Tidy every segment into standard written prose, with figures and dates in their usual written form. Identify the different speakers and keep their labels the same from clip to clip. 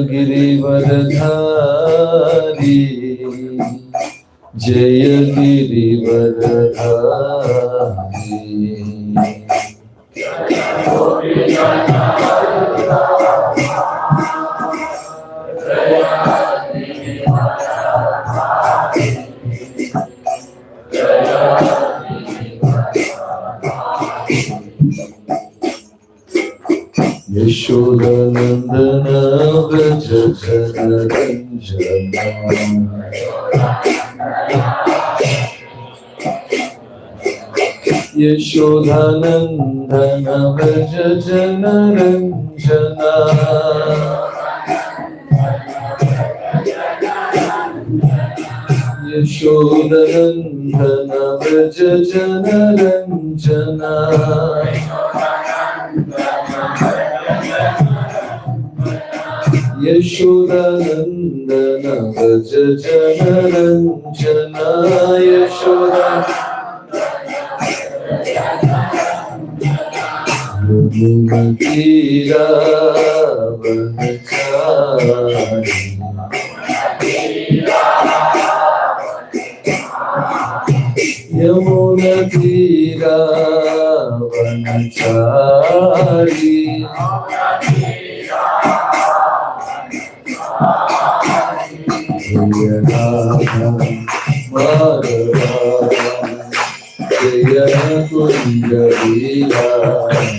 Speaker 1: गिरिवरधारी जय गिरिवरधारी यशोदानंदन व्रज जनरंजना यशोदानंदन व्रज जनरंजना यशोदानंदन व्रज जनरंजना यशोदानंदन व्रज जनरंजना यशोदा यमुना तीरा वनचारी जय राधा माधवा जय कुंज विहारी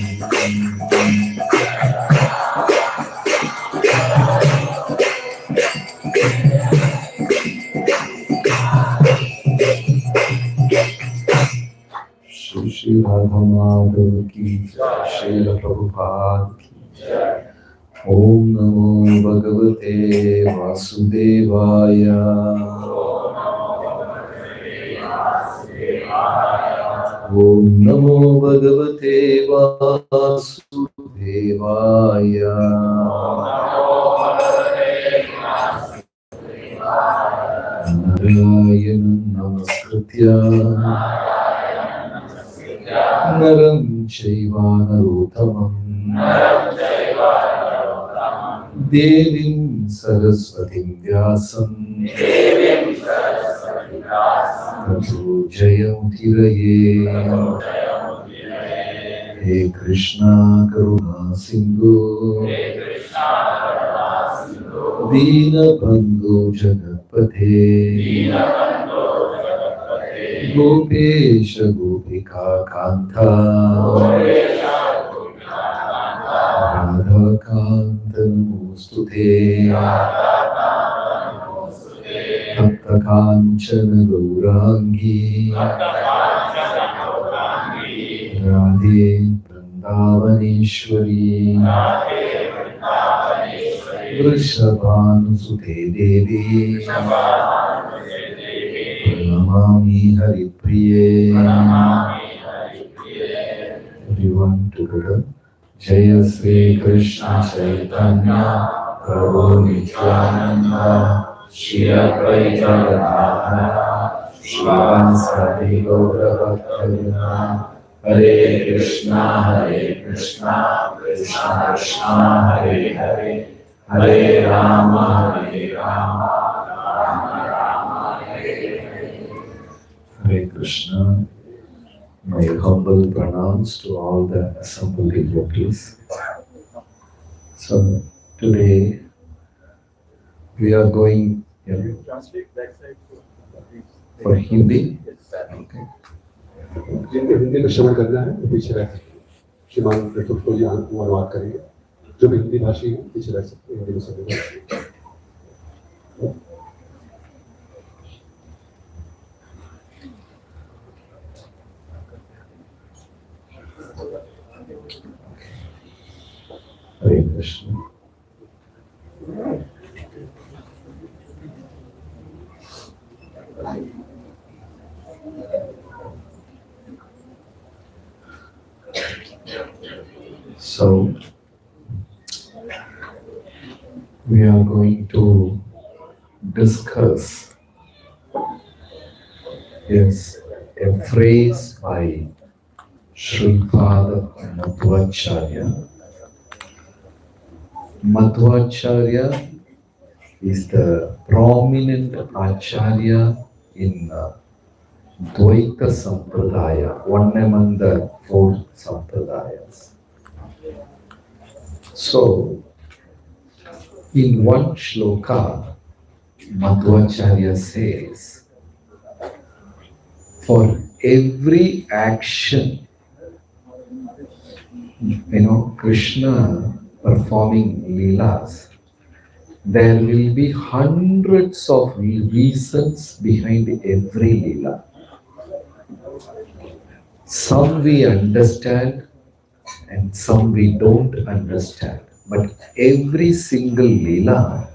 Speaker 1: श्री राधा माधव की श्रील प्रभुपाद की ओम नमो भगवते वासुदेवाय ओम नमो भगवते वासुदेवाय नारायणं नमस्कृत्य नरं चैव नरोत्तमं देवीं सरस्वतीं व्यासं ततो जयमुदीरये हे कृष्णा करुणा सिन्धु दीनबन्धु जगत्पते गोपेश गोपिका कान्ता राधा कान्त नमोस्तुते भक्त काञ्चन गौराङ्गी राधे वृन्दावनेश्वरी वृषभानुसुते देवी प्रणमामि हरिप्रिये everyone together जय श्री कृष्ण चैतन्य प्रभु नित्यानंद श्री अद्वैत गदाधर श्रीवासादि गौर भक्तवृंद हरे कृष्णा कृष्णा कृष्णा हरे हरे हरे राम राम राम हरे Hare Krishna. My humble pranams to all the assembled devotees. So today we are going for Hindi. Okay.
Speaker 2: जिनको हिंदी में श्रवण करना है पीछे रह सकते हैं। श्रीमान प्रतुल जी अनुवाद करेंगे। जो भी हिंदी भाषी है पीछे रह सकते हैं हिंदी में सुनेंगे।
Speaker 1: Hare Krishna. So we are going to discuss a phrase by Srimad Bhagavatam Madhvacharya is the prominent acharya in Dvaita Sampradaya, one among the four Sampradayas. So, in one shloka, Madhvacharya says, for every action, Krishna performing Leelas, there will be hundreds of reasons behind every Leela. Some we understand and some we don't understand. But every single Leela,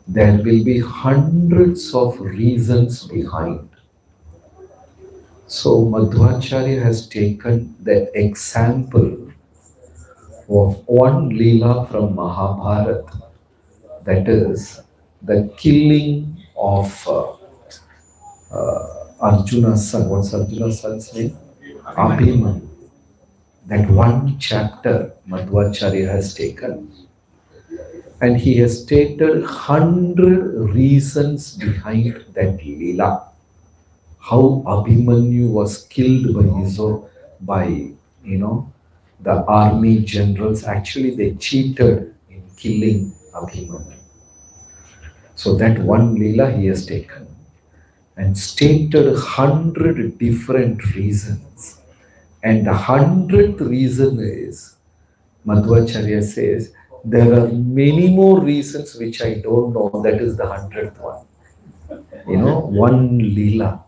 Speaker 1: there will be hundreds of reasons behind. So Madhvacharya has taken the example of one Leela from Mahabharata, that is the killing of Arjuna's son. What's Arjuna's son's name? Abhimanyu. That one chapter Madhvacharya has taken. And he has stated 100 reasons behind that Leela. How Abhimanyu was killed by the army generals. Actually, they cheated in killing Abhimanyu. So that one Leela he has taken and stated 100 different reasons. And the 100th reason is, Madhvacharya says, there are many more reasons which I don't know. That is the 100th one. One Leela.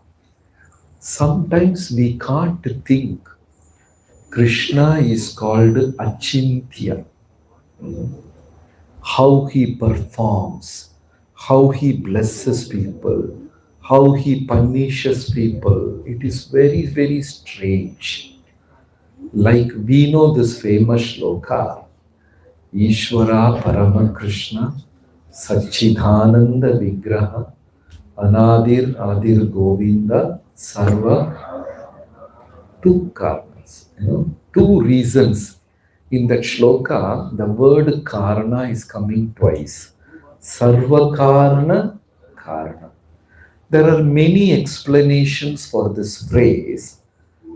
Speaker 1: Sometimes we can't think Krishna is called Achintya. How he performs, how he blesses people, how he punishes people. It is very, very strange. Like we know this famous shloka, Ishvara Parama Krishna Satchidananda Vigraha Anadir Adir Govinda Sarva. Two karnas, two reasons. In that shloka, the word karna is coming twice. Sarva karna, karna. There are many explanations for this phrase,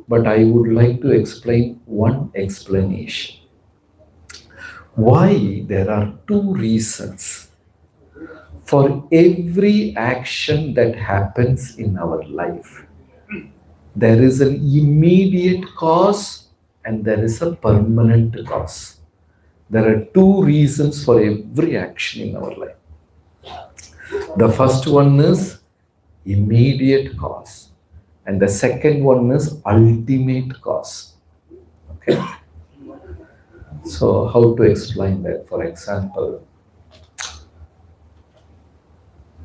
Speaker 1: but I would like to explain one explanation. Why there are two reasons for every action that happens in our life. There is an immediate cause and there is a permanent cause. There are two reasons for every action in our life. The first one is immediate cause, and the second one is ultimate cause. Okay. So, how to explain that? For example,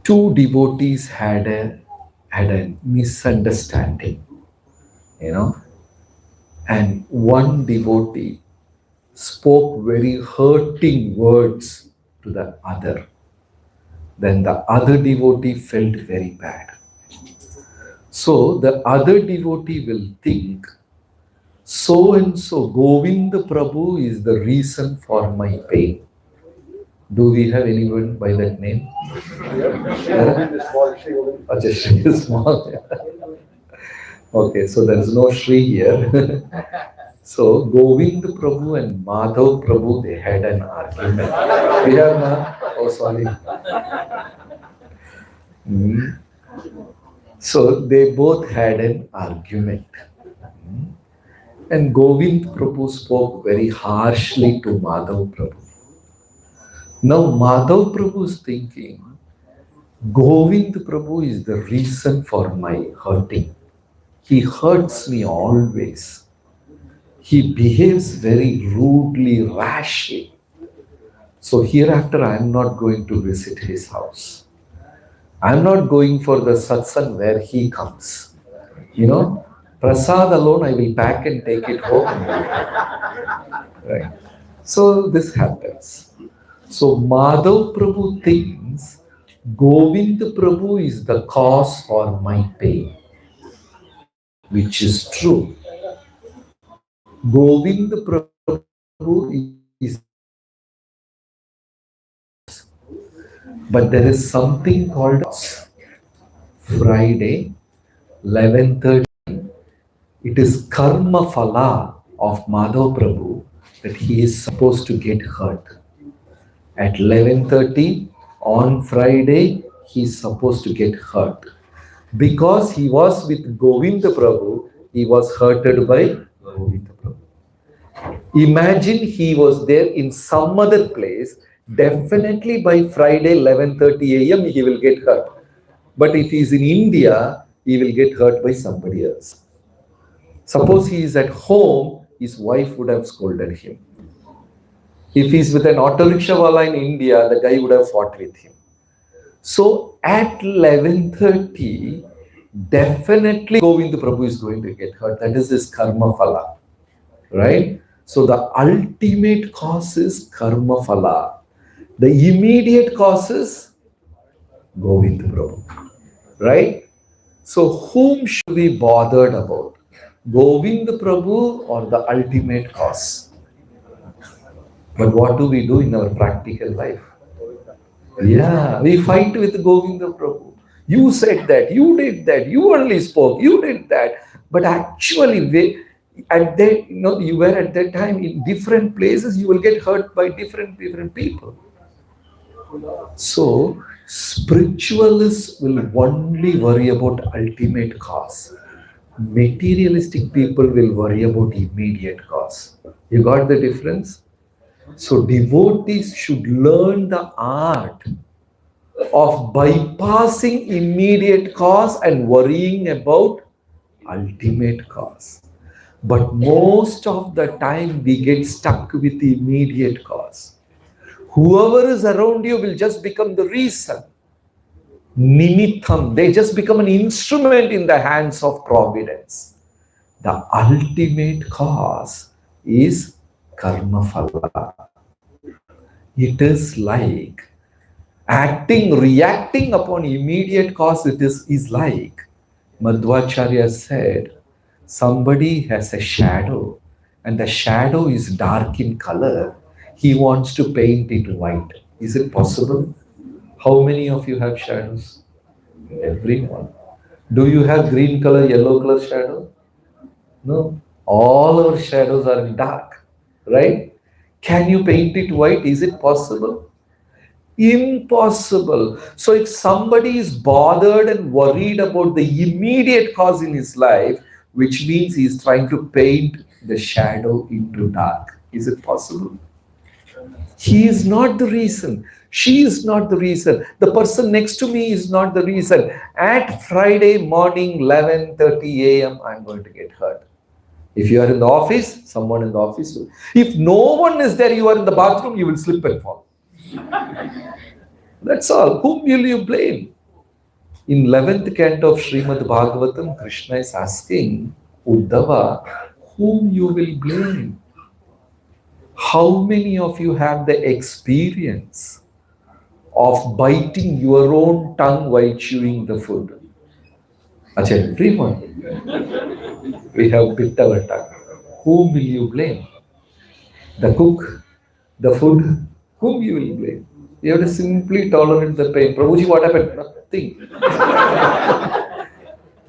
Speaker 1: two devotees had a misunderstanding, and one devotee spoke very hurting words to the other. Then the other devotee felt very bad. So the other devotee will think, so and so Govinda Prabhu is the reason for my pain. Do we have anyone by that name? Acha, Shri is small. Okay, so there is no Shri here. So Govinda Prabhu and Madhav Prabhu, they had an argument. We have now. Oh, sorry. So they both had an argument. And Govind Prabhu spoke very harshly to Madhav Prabhu. Now Madhav Prabhu is thinking, Govind Prabhu is the reason for my hurting. He hurts me always. He behaves very rudely, rashly. So hereafter I am not going to visit his house. I am not going for the satsang where he comes. Prasad alone I will pack and take it home. Right. So this happens. So Madhav Prabhu thinks Govind Prabhu is the cause for my pain, which is true. Govind Prabhu is But there is something called Friday, 11:30. It is karma phala of Madhav Prabhu that he is supposed to get hurt. At 11:30 on Friday, he is supposed to get hurt. Because he was with Govinda Prabhu, he was hurted by Govinda Prabhu. Imagine he was there in some other place, definitely by Friday 11:30 a.m. he will get hurt. But if he is in India, he will get hurt by somebody else. Suppose he is at home, his wife would have scolded him. If he is with an auto rickshaw wala in India, the guy would have fought with him. So at 11:30, definitely Govinda Prabhu is going to get hurt. That is his karma phala. Right? So the ultimate cause is karma phala. The immediate cause is Govinda Prabhu. Right? So whom should we be bothered about? Govinda Prabhu or the ultimate cause? But what do we do in our practical life? Yeah, we fight with Govinda Prabhu. You said that, you did that, you only spoke, you did that. But actually, at that, you were at that time in different places, you will get hurt by different people. So, spiritualists will only worry about ultimate cause. Materialistic people will worry about immediate cause. You got the difference? So, devotees should learn the art of bypassing immediate cause and worrying about ultimate cause. But most of the time we get stuck with the immediate cause. Whoever is around you will just become the reason. Nimitham, they just become an instrument in the hands of providence. The ultimate cause is karma phala. It is like reacting upon immediate cause. It is like Madhvacharya said, somebody has a shadow and the shadow is dark in color. He wants to paint it white. Is it possible? How many of you have shadows? Everyone. Do you have green color, yellow color shadow? No. All our shadows are dark, right? Can you paint it white? Is it possible? Impossible. So if somebody is bothered and worried about the immediate cause in his life, which means he is trying to paint the shadow into dark, is it possible? He is not the reason. She is not the reason. The person next to me is not the reason. At Friday morning, 11:30 a.m., I'm going to get hurt. If you are in the office, someone in the office will. If no one is there, you are in the bathroom, you will slip and fall. That's all. Whom will you blame? In 11th canto of Srimad Bhagavatam, Krishna is asking Uddhava, whom you will blame? How many of you have the experience of biting your own tongue while chewing the food? Achha, everyone. We have bit our tongue. Whom will you blame? The cook, the food, whom you will blame? You have to simply tolerate the pain. Prabhuji, what happened? Nothing.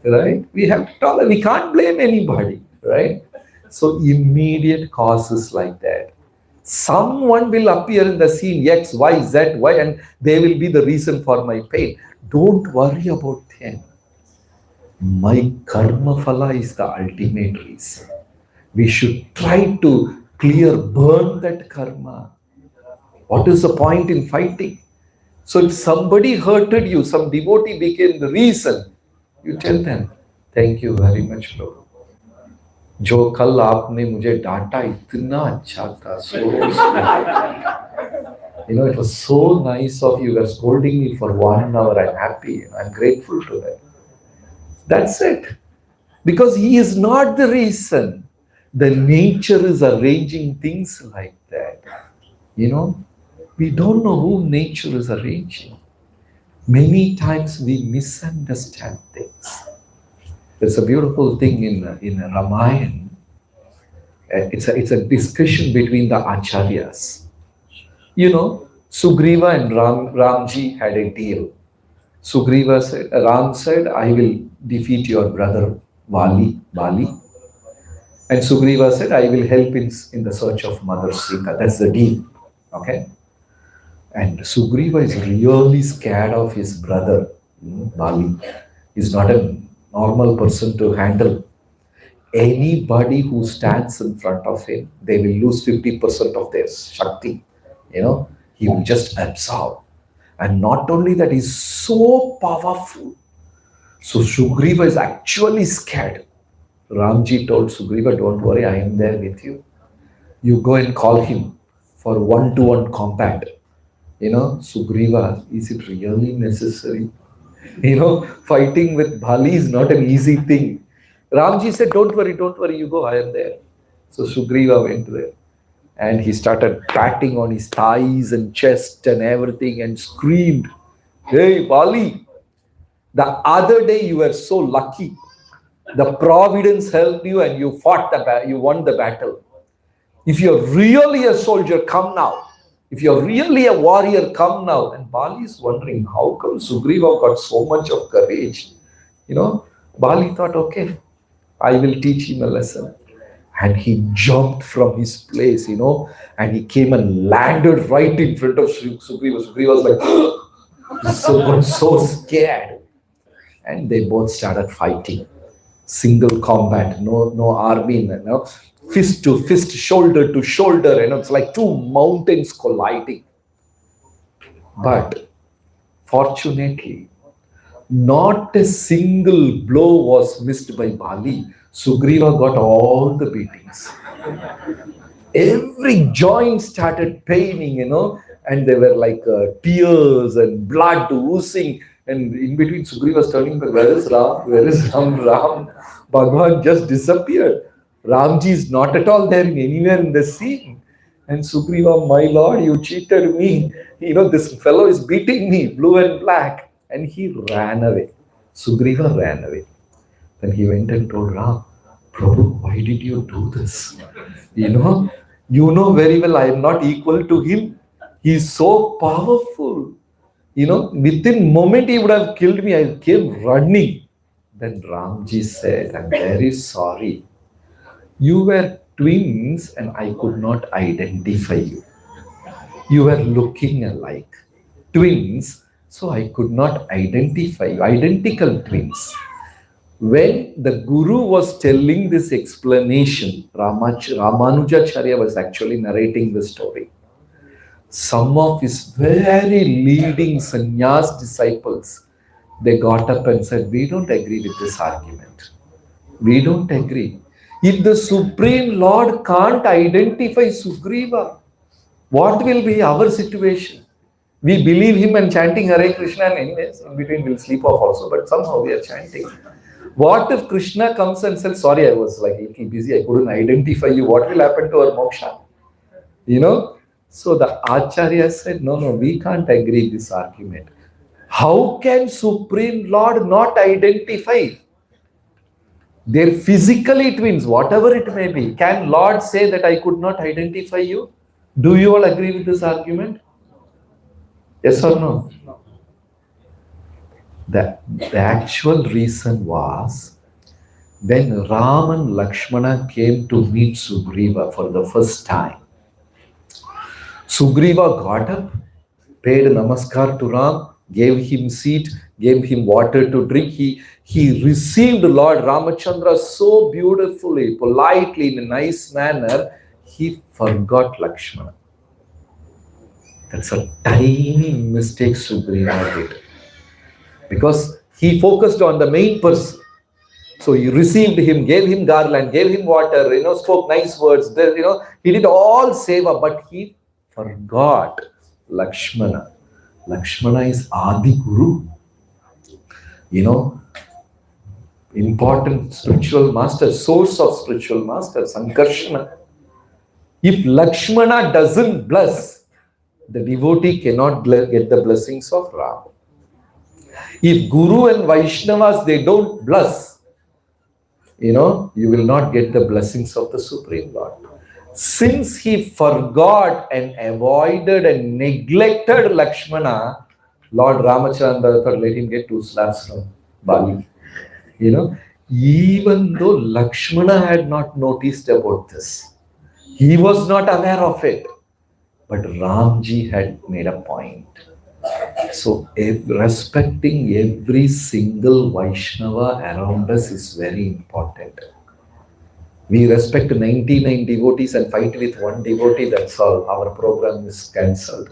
Speaker 1: Right? We have to tolerate. We can't blame anybody. Right? So immediate causes like that. Someone will appear in the scene, X, Y, Z, Y, and they will be the reason for my pain. Don't worry about them. My karma phala is the ultimate reason. We should try to burn that karma. What is the point in fighting? So if somebody hurted you, some devotee became the reason, you tell them, thank you very much, Lord. जो कल आपने मुझे डांटा इतना अच्छा था, so it was so nice of you. You were scolding me for 1 hour. I'm happy. I'm grateful to that. That's it. Because he is not the reason. The nature is arranging things like that. We don't know who nature is arranging. Many times we misunderstand things. There's a beautiful thing in Ramayana. It's a discussion between the acharyas. Sugriva and Ramji had a deal. Sugriva said, Ram said, I will defeat your brother Bali. And Sugriva said, I will help in the search of Mother Sita. That's the deal. Okay? And Sugriva is really scared of his brother, Bali. He's not a normal person to handle. Anybody who stands in front of him, they will lose 50% of their Shakti. He will just absorb. And not only that, he's so powerful. So Sugriva is actually scared. Ramji told Sugriva, don't worry, I am there with you. You go and call him for one-to-one combat. Sugriva, is it really necessary? Fighting with Bali is not an easy thing. Ramji said, don't worry, you go, I am there. So Sugriva went there. And he started patting on his thighs and chest and everything and screamed, hey, Bali, the other day you were so lucky. The providence helped you and you you won the battle. If you're really a soldier, come now. If you're really a warrior, come now. And Bali is wondering, how come Sugriva got so much of courage? Bali thought, okay, I will teach him a lesson. And he jumped from his place, and he came and landed right in front of Sugriva. Sugriva was like, so scared. And they both started fighting. Single combat, no army, fist to fist, shoulder to shoulder, it's like two mountains colliding. But fortunately, not a single blow was missed by Bali. Sugriva got all the beatings. Every joint started paining, and there were like tears and blood oozing. And in between, Sugriva was turning back, where is Ram? Where is Ram? Ram, Bhagwan just disappeared. Ramji is not at all there anywhere in the scene. And Sugriva, my lord, you cheated me. This fellow is beating me, blue and black. And he ran away. Sugriva ran away. Then he went and told Ram, Prabhu, why did you do this? You know very well I am not equal to him. He is so powerful. Within moment he would have killed me. I came running. Then Ramji said, I'm very sorry. You were twins and I could not identify you. You were looking alike. Twins, so I could not identify you. Identical twins. When the Guru was telling this explanation, Ramanujacharya was actually narrating the story. Some of his very leading sannyas disciples, they got up and said, we don't agree with this argument. We don't agree. If the Supreme Lord can't identify Sugriva, what will be our situation? We believe him and chanting Hare Krishna, and anyways, in between we'll sleep off also, but somehow we are chanting. What if Krishna comes and says, sorry, I was like a little busy, I couldn't identify you. What will happen to our moksha? So the Acharya said, no, we can't agree this argument. How can Supreme Lord not identify? They're physically twins, whatever it may be. Can Lord say that I could not identify you? Do you all agree with this argument? Yes or no? The actual reason was when Ram and Lakshmana came to meet Sugriva for the first time. Sugriva got up, paid namaskar to Ram, gave him seat, gave him water to drink. He received Lord Ramachandra so beautifully, politely, in a nice manner, he forgot Lakshmana. That's a tiny mistake Sugriva did. Because he focused on the main person. So he received him, gave him garland, gave him water, spoke nice words. He did all seva, but he forgot Lakshmana. Lakshmana is Adi Guru. Important spiritual master, source of spiritual master, Sankarshana. If Lakshmana doesn't bless, the devotee cannot get the blessings of Ram. If Guru and Vaishnavas, they don't bless, you will not get the blessings of the Supreme Lord. Since he forgot and avoided and neglected Lakshmana, Lord Ramachandra thought, let him get 2 slaps from Bali. Even though Lakshmana had not noticed about this, he was not aware of it, but Ramji had made a point. So, respecting every single Vaishnava around us is very important. We respect 99 devotees and fight with one devotee, that's all. Our program is cancelled.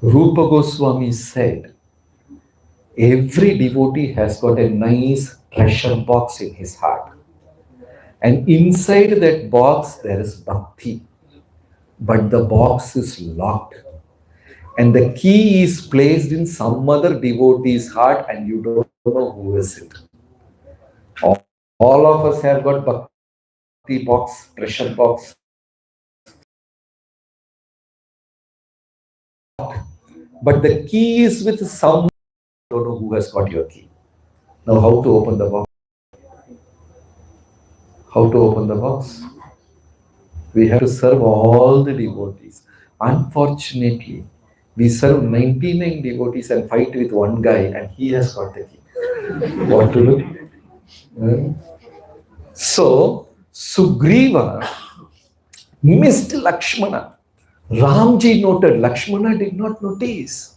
Speaker 1: Rupa Goswami said, every devotee has got a nice treasure box in his heart. And inside that box, there is bhakti. But the box is locked. And the key is placed in some other devotee's heart, and you don't know who is it. All of us have got bhakti box, treasure box. But the key is with someone, you don't know who has got your key. Now, how to open the box? How to open the box? We have to serve all the devotees. Unfortunately, we serve 99 devotees and fight with one guy, and he has got the key. What to do? So, Sugriva missed Lakshmana. Ramji noted, Lakshmana did not notice.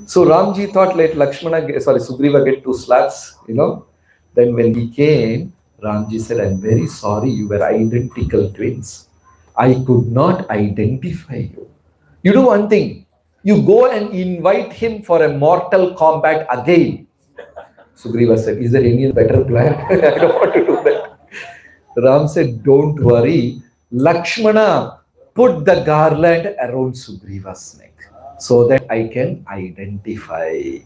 Speaker 1: So Ramji thought, let Sugriva get 2 slaps, Then when he came, Ramji said, I'm very sorry, you were identical twins. I could not identify you. You do one thing, you go and invite him for a mortal combat again. Sugriva said, is there any better plan? I don't want to do that. Ram said, don't worry, Lakshmana, put the garland around Sugriva's neck so that I can identify.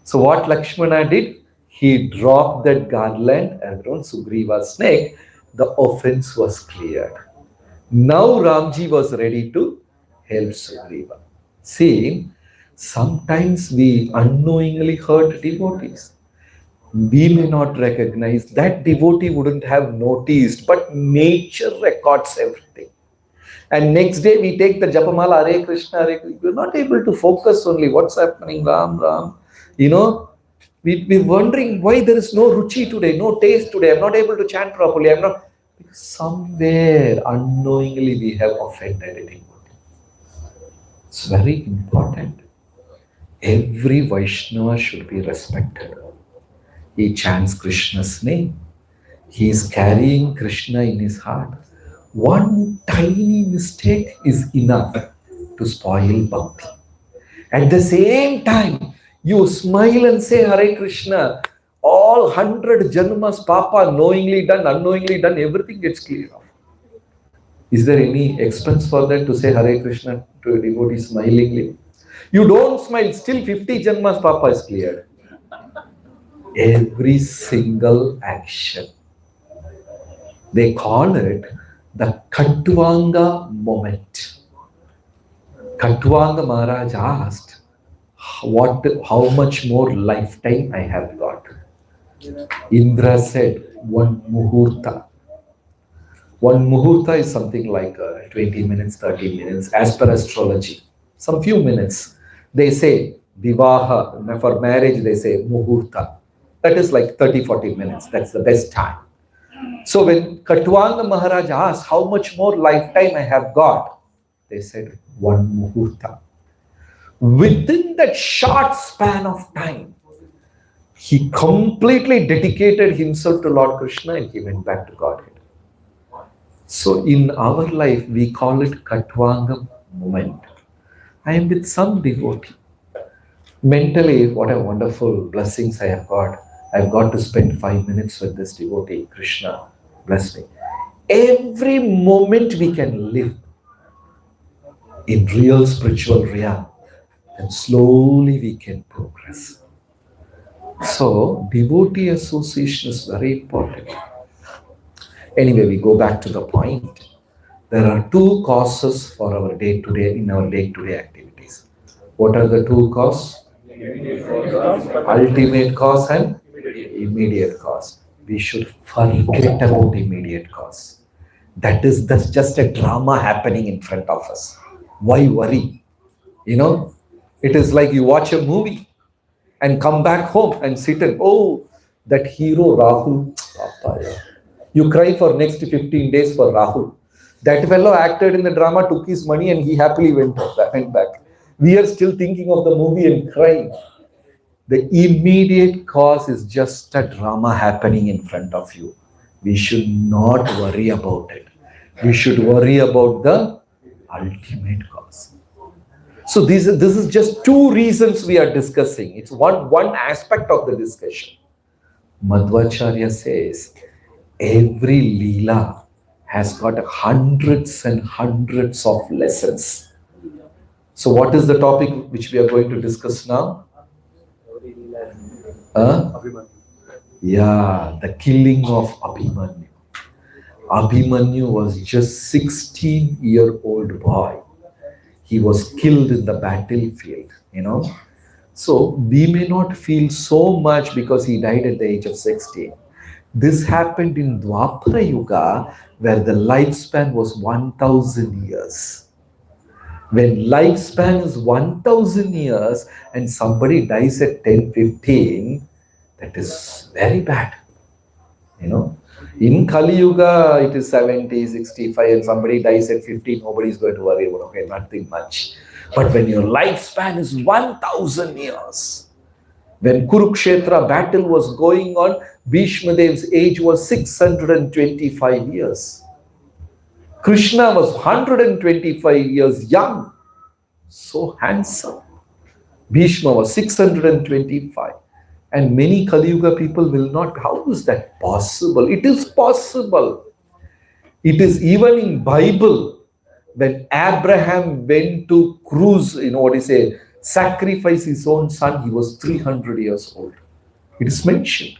Speaker 1: So what Lakshmana did? He dropped that garland around Sugriva's neck. The offense was cleared. Now Ramji was ready to help Sugriva. See, sometimes we unknowingly hurt devotees. We may not recognize, that devotee wouldn't have noticed, but nature records everything. And next day we take the Japamala, Hare Krishna, Hare Krishna. We're not able to focus only what's happening, Ram, Ram. We're wondering why there is no ruchi today, no taste today. I'm not able to chant properly. Because somewhere unknowingly we have offended a devotee. It's very important. Every Vaishnava should be respected. He chants Krishna's name. He is carrying Krishna in his heart. One tiny mistake is enough to spoil bhakti. At the same time, you smile and say Hare Krishna, all 100 janmas, papa, knowingly done, unknowingly done, everything gets cleared off. Is there any expense for that to say Hare Krishna to a devotee smilingly? You don't smile, still 50 janmas, papa is cleared. Every single action. They call it the Khatvanga moment. Khatvanga Maharaj asked, how much more lifetime I have got? Indra said, 1 muhurta. 1 muhurta is something like 20 minutes, 30 minutes, as per astrology. Some few minutes. They say, Vivaha, for marriage they say muhurta. That is like 30-40 minutes. That's the best time. So when Khatvanga Maharaj asked, how much more lifetime I have got? They said, 1 muhurta. Within that short span of time, he completely dedicated himself to Lord Krishna and he went back to Godhead. So in our life, we call it Khatvanga moment. I am with some devotee. Mentally, what a wonderful blessings I have got. I've got to spend 5 minutes with this devotee, Krishna, bless me. Every moment we can live in real spiritual realm, and slowly we can progress. So, devotee association is very important. Anyway, we go back to the point. There are 2 causes for our day-to-day activities. What are the 2 causes? Ultimate cause and immediate cause. We should forget about immediate cause. That's just a drama happening in front of us. Why worry? It is like you watch a movie and come back home and sit and, oh, that hero Rahul. You cry for next 15 days for Rahul. That fellow acted in the drama, took his money, and he happily went back. We are still thinking of the movie and crying. The immediate cause is just a drama happening in front of you. We should not worry about it. We should worry about the ultimate cause. So this is just two reasons we are discussing. It's one aspect of the discussion. Madhvacharya says every Leela has got hundreds and hundreds of lessons. So what is the topic which we are going to discuss now? Yeah, the killing of Abhimanyu. Abhimanyu was just 16-year-old boy. He was killed in the battlefield, So we may not feel so much because he died at the age of 16. This happened in Dwapara Yuga, where the lifespan was 1,000 years. When lifespan is 1,000 years and somebody dies at 10, 15, that is very bad. In Kali Yuga, it is 70, 65, and somebody dies at 50, nobody is going to worry about, okay, nothing much. But when your lifespan is 1,000 years, when Kurukshetra battle was going on, Bhishma Dev's age was 625 years. Krishna was 125 years young, so handsome. Bhishma was 625. And many Kali Yuga people will not. How is that possible? It is possible. It is even in Bible. When Abraham went to cruise, sacrifice his own son, he was 300 years old. It is mentioned.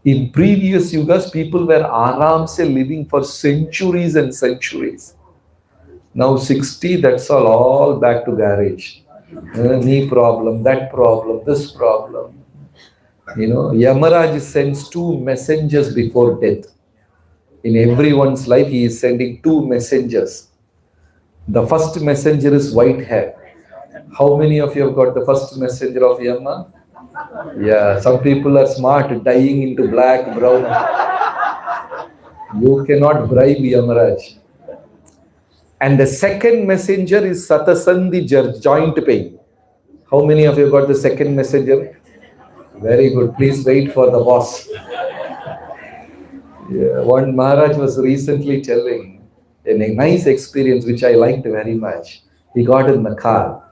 Speaker 1: In previous yugas, people were aramse living for centuries and centuries. Now 60, that's all back to garage. Knee problem, that problem, this problem. Yamaraj sends 2 messengers before death. In everyone's life, he is sending 2 messengers. The first messenger is white hair. How many of you have got the first messenger of Yama? Yeah, some people are smart, dyeing into black, brown. You cannot bribe Yamaraj. And the second messenger is Satasandhi, joint pain. How many of you got the second messenger? Very good. Please wait for the boss. Yeah, one Maharaj was recently telling a nice experience which I liked very much. He got in the car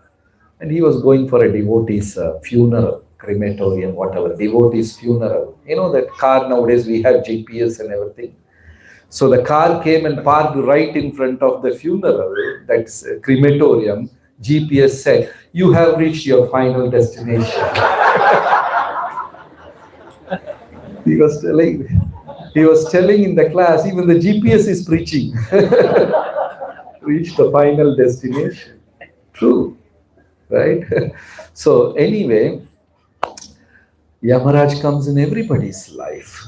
Speaker 1: and he was going for a devotee's funeral, crematorium, whatever, devotee's funeral. That car nowadays we have GPS and everything. So the car came and parked right in front of the funeral, that's crematorium. GPS said, "You have reached your final destination." He was telling in the class, even the GPS is preaching. Reach the final destination. True, right? So anyway, Yamaraj comes in everybody's life.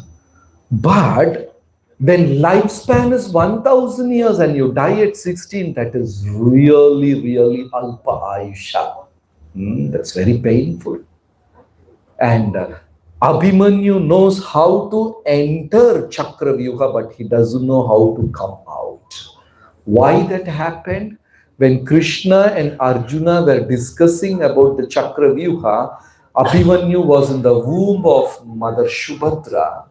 Speaker 1: But when lifespan is 1,000 years and you die at 16, that is really, really alpa ayusha. That's very painful. And Abhimanyu knows how to enter Chakravyuha, but he doesn't know how to come out. Why that happened? When Krishna and Arjuna were discussing about the Chakravyuha, Abhimanyu was in the womb of Mother Shubhadra.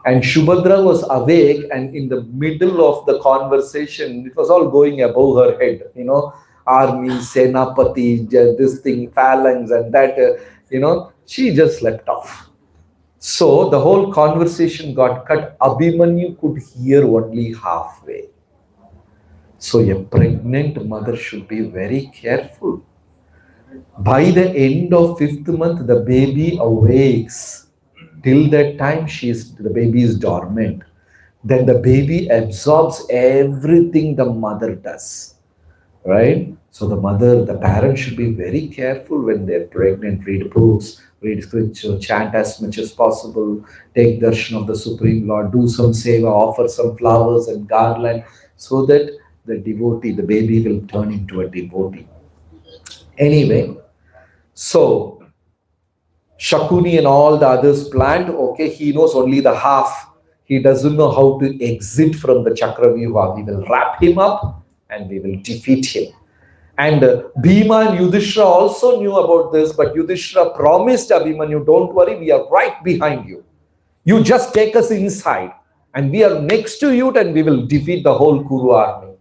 Speaker 1: And Shubhadra was awake, and in the middle of the conversation, it was all going above her head, army, senapati, this thing, phalanx, and that, she just slept off. So the whole conversation got cut. Abhimanyu could hear only halfway. So a pregnant mother should be very careful. By the end of 5th month, the baby awakes. Till that time, the baby is dormant. Then the baby absorbs everything the mother does, right? So the parent should be very careful when they're pregnant. Read books, read scripture, chant as much as possible, take darshan of the Supreme Lord, do some seva, offer some flowers and garland. so that the devotee, the baby will turn into a devotee. Anyway, so Shakuni and all the others planned, okay, he knows only the half. He doesn't know how to exit from the Chakravyuha. We will wrap him up and we will defeat him. And Bhima and Yudhishthira also knew about this, but Yudhishthira promised Abhimanyu, don't worry, we are right behind you. You just take us inside and we are next to you and we will defeat the whole Kuru army.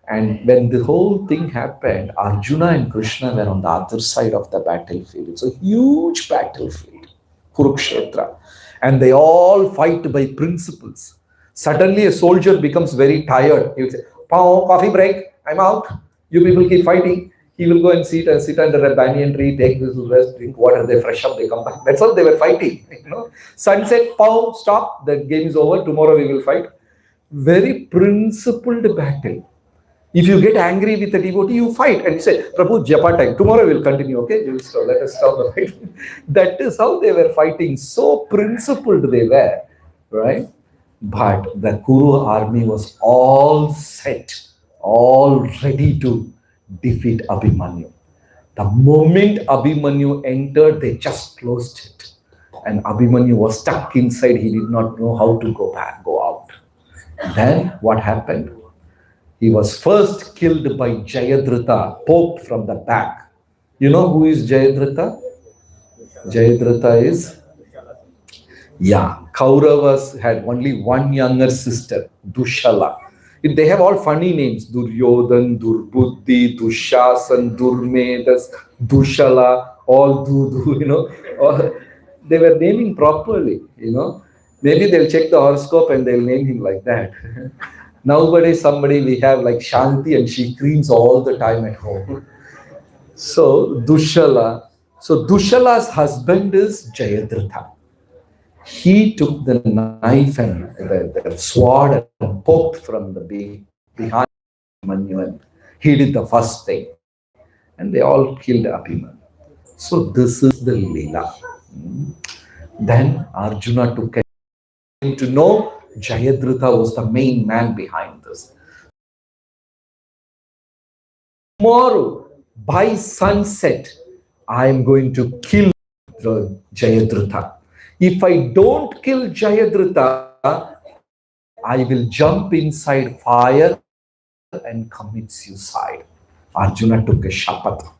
Speaker 1: And when the whole thing happened, Arjuna and Krishna were on the other side of the battlefield. It's a huge battlefield, Kurukshetra. And they all fight by principles. Suddenly a soldier becomes very tired. He will say, coffee break, I'm out. You people keep fighting. He will go and sit under a banyan tree, take this rest, drink water, they fresh up, they come back. That's all they were fighting. Sunset, stop, the game is over, tomorrow we will fight. Very principled battle. If you get angry with a devotee, you fight and you say, Prabhu, japa time. Tomorrow we'll continue, okay? Let us stop the fight. That is how they were fighting. So principled they were, right? But the Kuru army was all set, all ready to defeat Abhimanyu. The moment Abhimanyu entered, they just closed it. And Abhimanyu was stuck inside. He did not know how to go out. Then what happened? He was first killed by Jayadratha, poked from the back. You know who is Jayadratha? Jayadratha is, Kauravas had only one younger sister, Dushala. They have all funny names, Duryodhan, Durbuddhi, Dushasan, Durmedas, Dushala, all Dudu, they were naming properly, Maybe they'll check the horoscope and they'll name him like that. Nowadays, we have like Shanti and she cleans all the time at home. So, Dushala. So, Dushala's husband is Jayadratha. He took the knife and the sword and poked from the behind Abhimanyu, and he did the first thing. And they all killed Abhimanyu. So, this is the Leela. Then Arjuna took him to know Jayadratha was the main man behind this. Tomorrow, by sunset, I am going to kill Jayadratha. If I don't kill Jayadratha, I will jump inside fire and commit suicide. Arjuna took a shapat.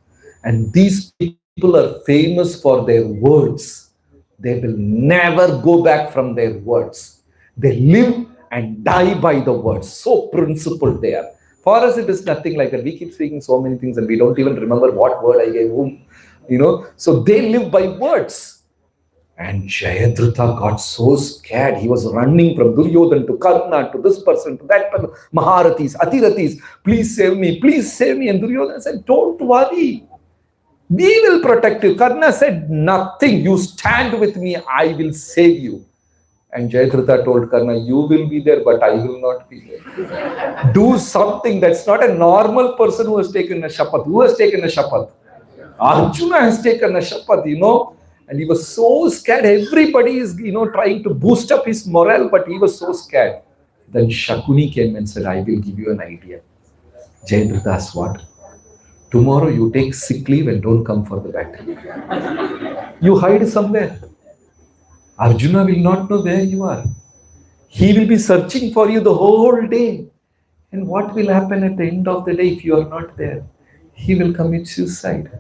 Speaker 1: And these people are famous for their words. They will never go back from their words. They live and die by the words. So principled they are. For us, it is nothing like that. We keep speaking so many things and we don't even remember what word I gave whom. So they live by words. And Jayadratha got so scared. He was running from Duryodhan to Karna to this person to that person. Maharathis, Atirathis, please save me, please save me. And Duryodhan said, don't worry. We will protect you. Karna said, nothing. You stand with me. I will save you. And Jayadratha told Karna, you will be there, but I will not be there. Do something. That's not a normal person who has taken a shapat. Who has taken a shapat? Arjuna has taken a shapat, And he was so scared. Everybody is, trying to boost up his morale, but he was so scared. Then Shakuni came and said, I will give you an idea. Jayadratha asked, what? Tomorrow you take sick leave and don't come for the battle. You hide somewhere. Arjuna will not know where you are. He will be searching for you the whole day. And what will happen at the end of the day if you are not there? He will commit suicide.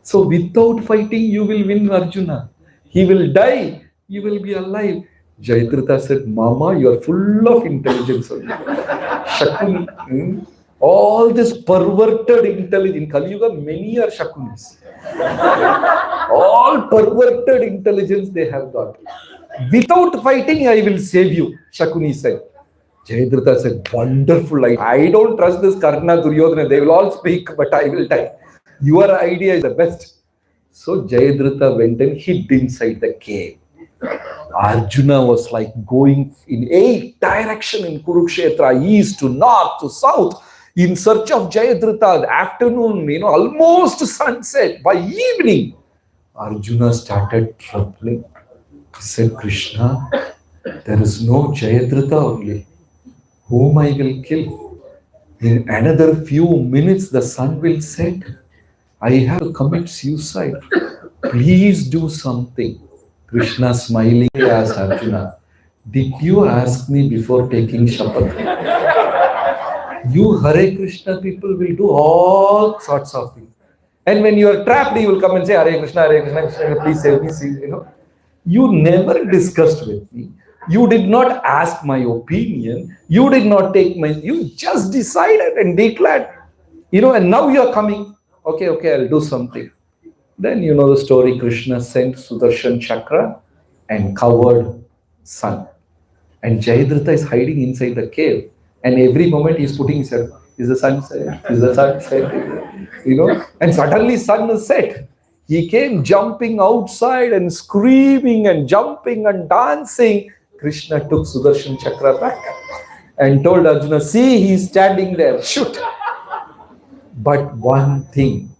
Speaker 1: So without fighting, you will win Arjuna. He will die. You will be alive. Jayadratha said, Mama, you are full of intelligence. Shakuni, all this perverted intelligence. In Kali Yuga, many are Shakunis. All perverted intelligence they have got. Without fighting, I will save you, Shakuni said. Jayadratha said, wonderful. I don't trust this Karna, Duryodhana. They will all speak, but I will die. Your idea is the best. So Jayadratha went and hid inside the cave. Arjuna was like going in 8 directions in Kurukshetra, east to north to south, in search of Jayadratha. Afternoon, almost sunset. By evening, Arjuna started troubling. He said, Krishna, there is no Jayadratha only. whom I will kill. In another few minutes, the sun will set. I have to commit suicide. Please do something. Krishna smiling asked Arjuna, did you ask me before taking shapath? You Hare Krishna people will do all sorts of things. And when you are trapped, you will come and say, Hare Krishna, Krishna, please save me, You never discussed with me. You did not ask my opinion. You did not take you just decided and declared, and now you are coming. Okay, I'll do something. Then you know the story, Krishna sent Sudarshan Chakra and covered sun. And Jayadratha is hiding inside the cave. And every moment he's putting his head, is the sun set? Is the sun set? And suddenly sun is set. He came jumping outside and screaming and jumping and dancing. Krishna took Sudarshan Chakra back and told Arjuna, see, he's standing there, shoot. But one thing,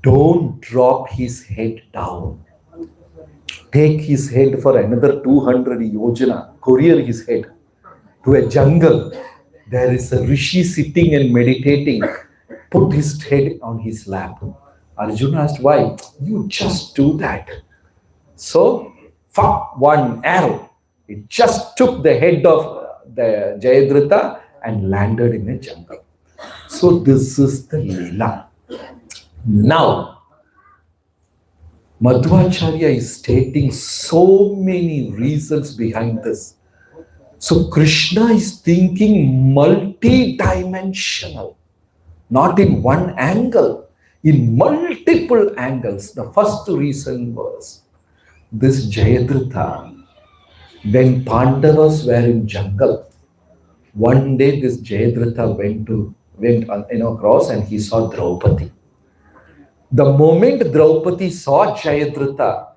Speaker 1: don't drop his head down. Take his head for another 200 yojana, courier his head to a jungle. There is a rishi sitting and meditating. Put his head on his lap. Arjuna asked, why? You just do that. So, one arrow. It just took the head of the Jayadratha and landed in a jungle. So, this is the Leela. Now, Madhvacharya is stating so many reasons behind this. So Krishna is thinking multi-dimensional, not in one angle, in multiple angles. The first reason was this Jayadratha, when Pandavas were in jungle, one day this Jayadratha went across and he saw Draupadi. The moment Draupadi saw Jayadratha,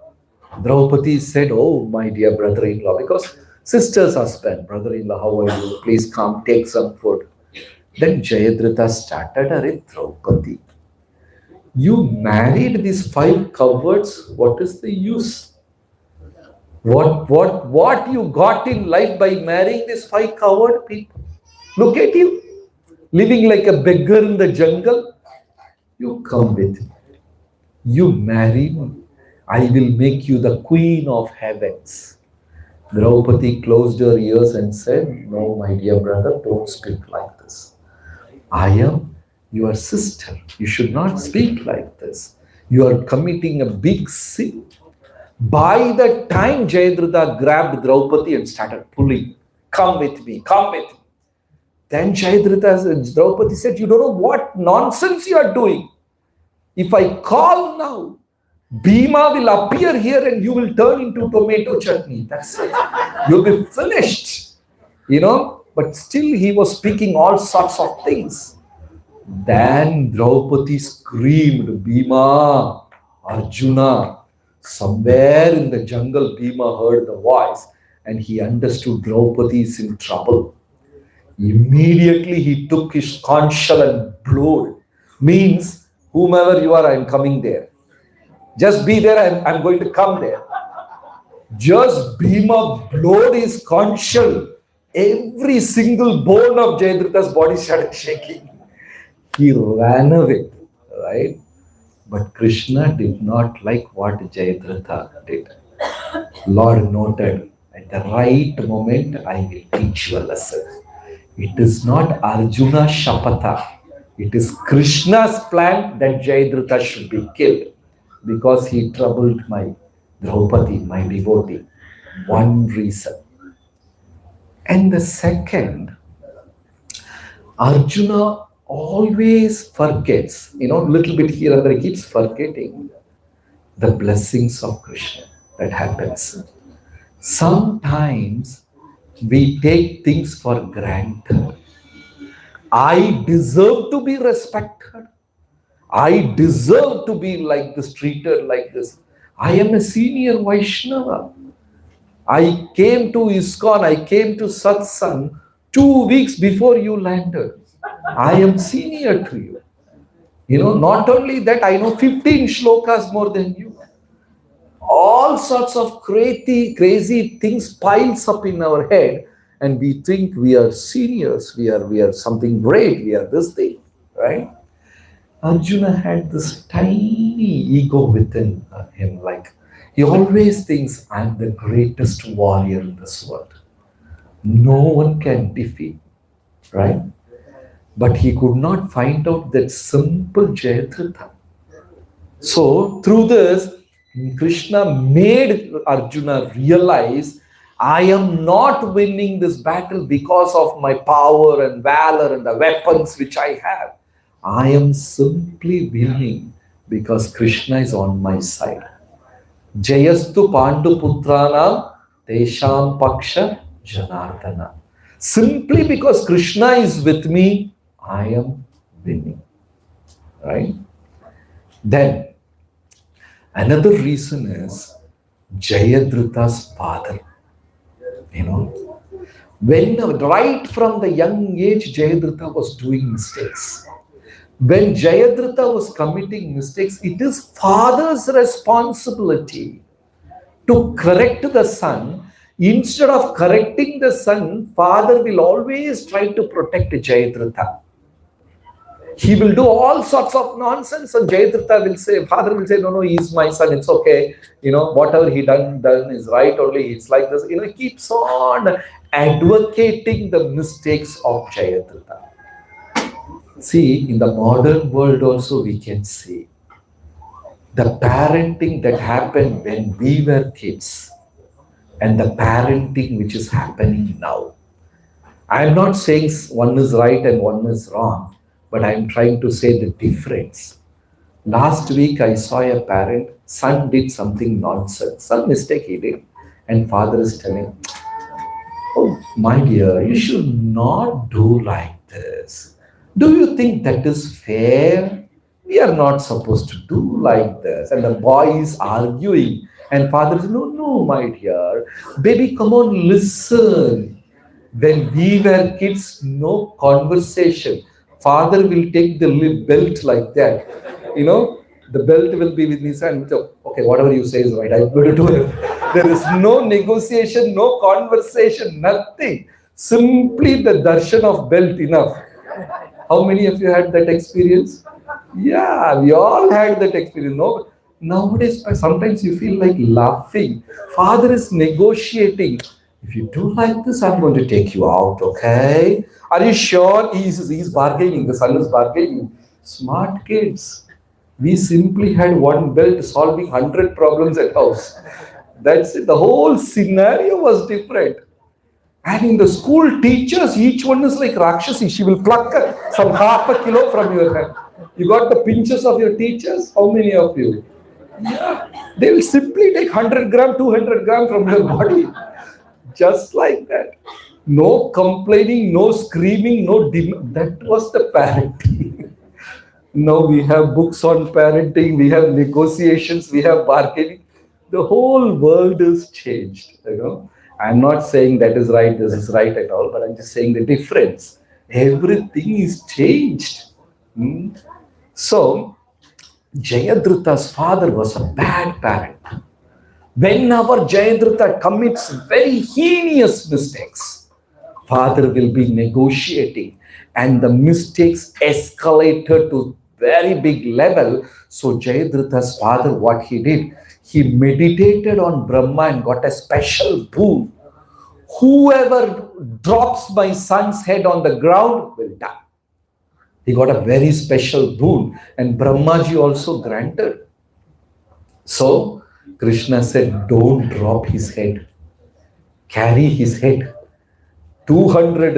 Speaker 1: Draupadi said, oh, my dear brother-in-law, because sister's husband, brother-in-law, how are you? Please come, take some food. Then Jayadratha started, Are Draupadi, you married these 5 cowards, what is the use? What you got in life by marrying these 5 coward people? Look at you, living like a beggar in the jungle. You come with me. You marry me. I will make you the queen of heavens. Draupadi closed her ears and said, no, my dear brother, don't speak like this. I am your sister. You should not speak like this. You are committing a big sin. By the time Jayadratha grabbed Draupadi and started pulling, come with me, come with me. Then Draupadi said, you don't know what nonsense you are doing. If I call now, Bhima will appear here and you will turn into tomato chutney. That's it. You'll be finished. But still he was speaking all sorts of things. Then Draupadi screamed, Bhima, Arjuna. Somewhere in the jungle, Bhima heard the voice and he understood Draupadi is in trouble. Immediately he took his conch shell and blew it. Means, whomever you are, I am coming there. Just be there, I'm going to come there. Just Bhima blowed his conch shell. Every single bone of Jayadratha's body started shaking. He ran away, right? But Krishna did not like what Jayadratha did. Lord noted, at the right moment, I will teach you a lesson. It is not Arjuna Shapatha. It is Krishna's plan that Jayadratha should be killed because he troubled my Draupadi, my devotee. One reason. And the second, Arjuna always forgets, little bit here and there, he keeps forgetting the blessings of Krishna that happens. Sometimes we take things for granted. I deserve to be respected. I deserve to be like this, treated like this. I am a senior Vaishnava. I came to ISKCON, I came to Satsang 2 weeks before you landed. I am senior to you. Not only that, I know 15 shlokas more than you. All sorts of crazy things piles up in our head and we think we are seniors, we are something great, we are this thing, right? Arjuna had this tiny ego within him, like he always thinks, I'm the greatest warrior in this world. No one can defeat, right? But he could not find out that simple Jayadratha. So through this, Krishna made Arjuna realize, I am not winning this battle because of my power and valor and the weapons which I have. I am simply winning because Krishna is on my side. Jayastu Pandu Putranam Tesham Paksha Janardana. Simply because Krishna is with me, I am winning. Right? Then, another reason is Jayadratha's father. When right from the young age, Jayadratha was doing mistakes. When Jayadratha was committing mistakes, it is father's responsibility to correct the son. Instead of correcting the son, father will always try to protect Jayadratha. He will do all sorts of nonsense, and Jayadratha will say, father will say, no, he's my son, it's okay. Whatever he done is right only. It's like this. He keeps on advocating the mistakes of Jayadratha. See, in the modern world also we can see the parenting that happened when we were kids and the parenting which is happening now. I am not saying one is right and one is wrong, but I am trying to say the difference. Last week I saw a parent, son did something nonsense, some mistake he did, and father is telling, oh my dear, you should not do like this. Do you think that is fair? We are not supposed to do like this. And the boy is arguing. And father says, no, my dear. Baby, come on, listen. When we were kids, no conversation. Father will take the belt like that. The belt will be with his hand. Okay, whatever you say is right. I'm going to do it. There is no negotiation, no conversation, nothing. Simply the darshan of belt enough. How many of you had that experience? Yeah, we all had that experience. No, nowadays, sometimes you feel like laughing. Father is negotiating. If you do like this, I'm going to take you out, okay? Are you sure? He's bargaining. The son is bargaining. Smart kids. We simply had one belt solving 100 problems at house. That's it. The whole scenario was different. And in the school, teachers, each one is like Rakshasi. She will pluck some half a kilo from your hand. You got the pinches of your teachers? How many of you? Yeah. They will simply take 100 gram, 200 gram from your body. Just like that. No complaining, no screaming, that was the parenting. Now we have books on parenting, we have negotiations, we have bargaining. The whole world is changed, I'm not saying that is right, this is right at all, but I'm just saying the difference. Everything is changed. So, Jayadratha's father was a bad parent. Whenever Jayadratha commits very heinous mistakes, father will be negotiating, and the mistakes escalated to very big level. So Jayadratha's father, what he did, he meditated on Brahma and got a special boon. Whoever drops my son's head on the ground will die. He got a very special boon, and Brahmaji also granted. So Krishna said, don't drop his head. Carry his head. 200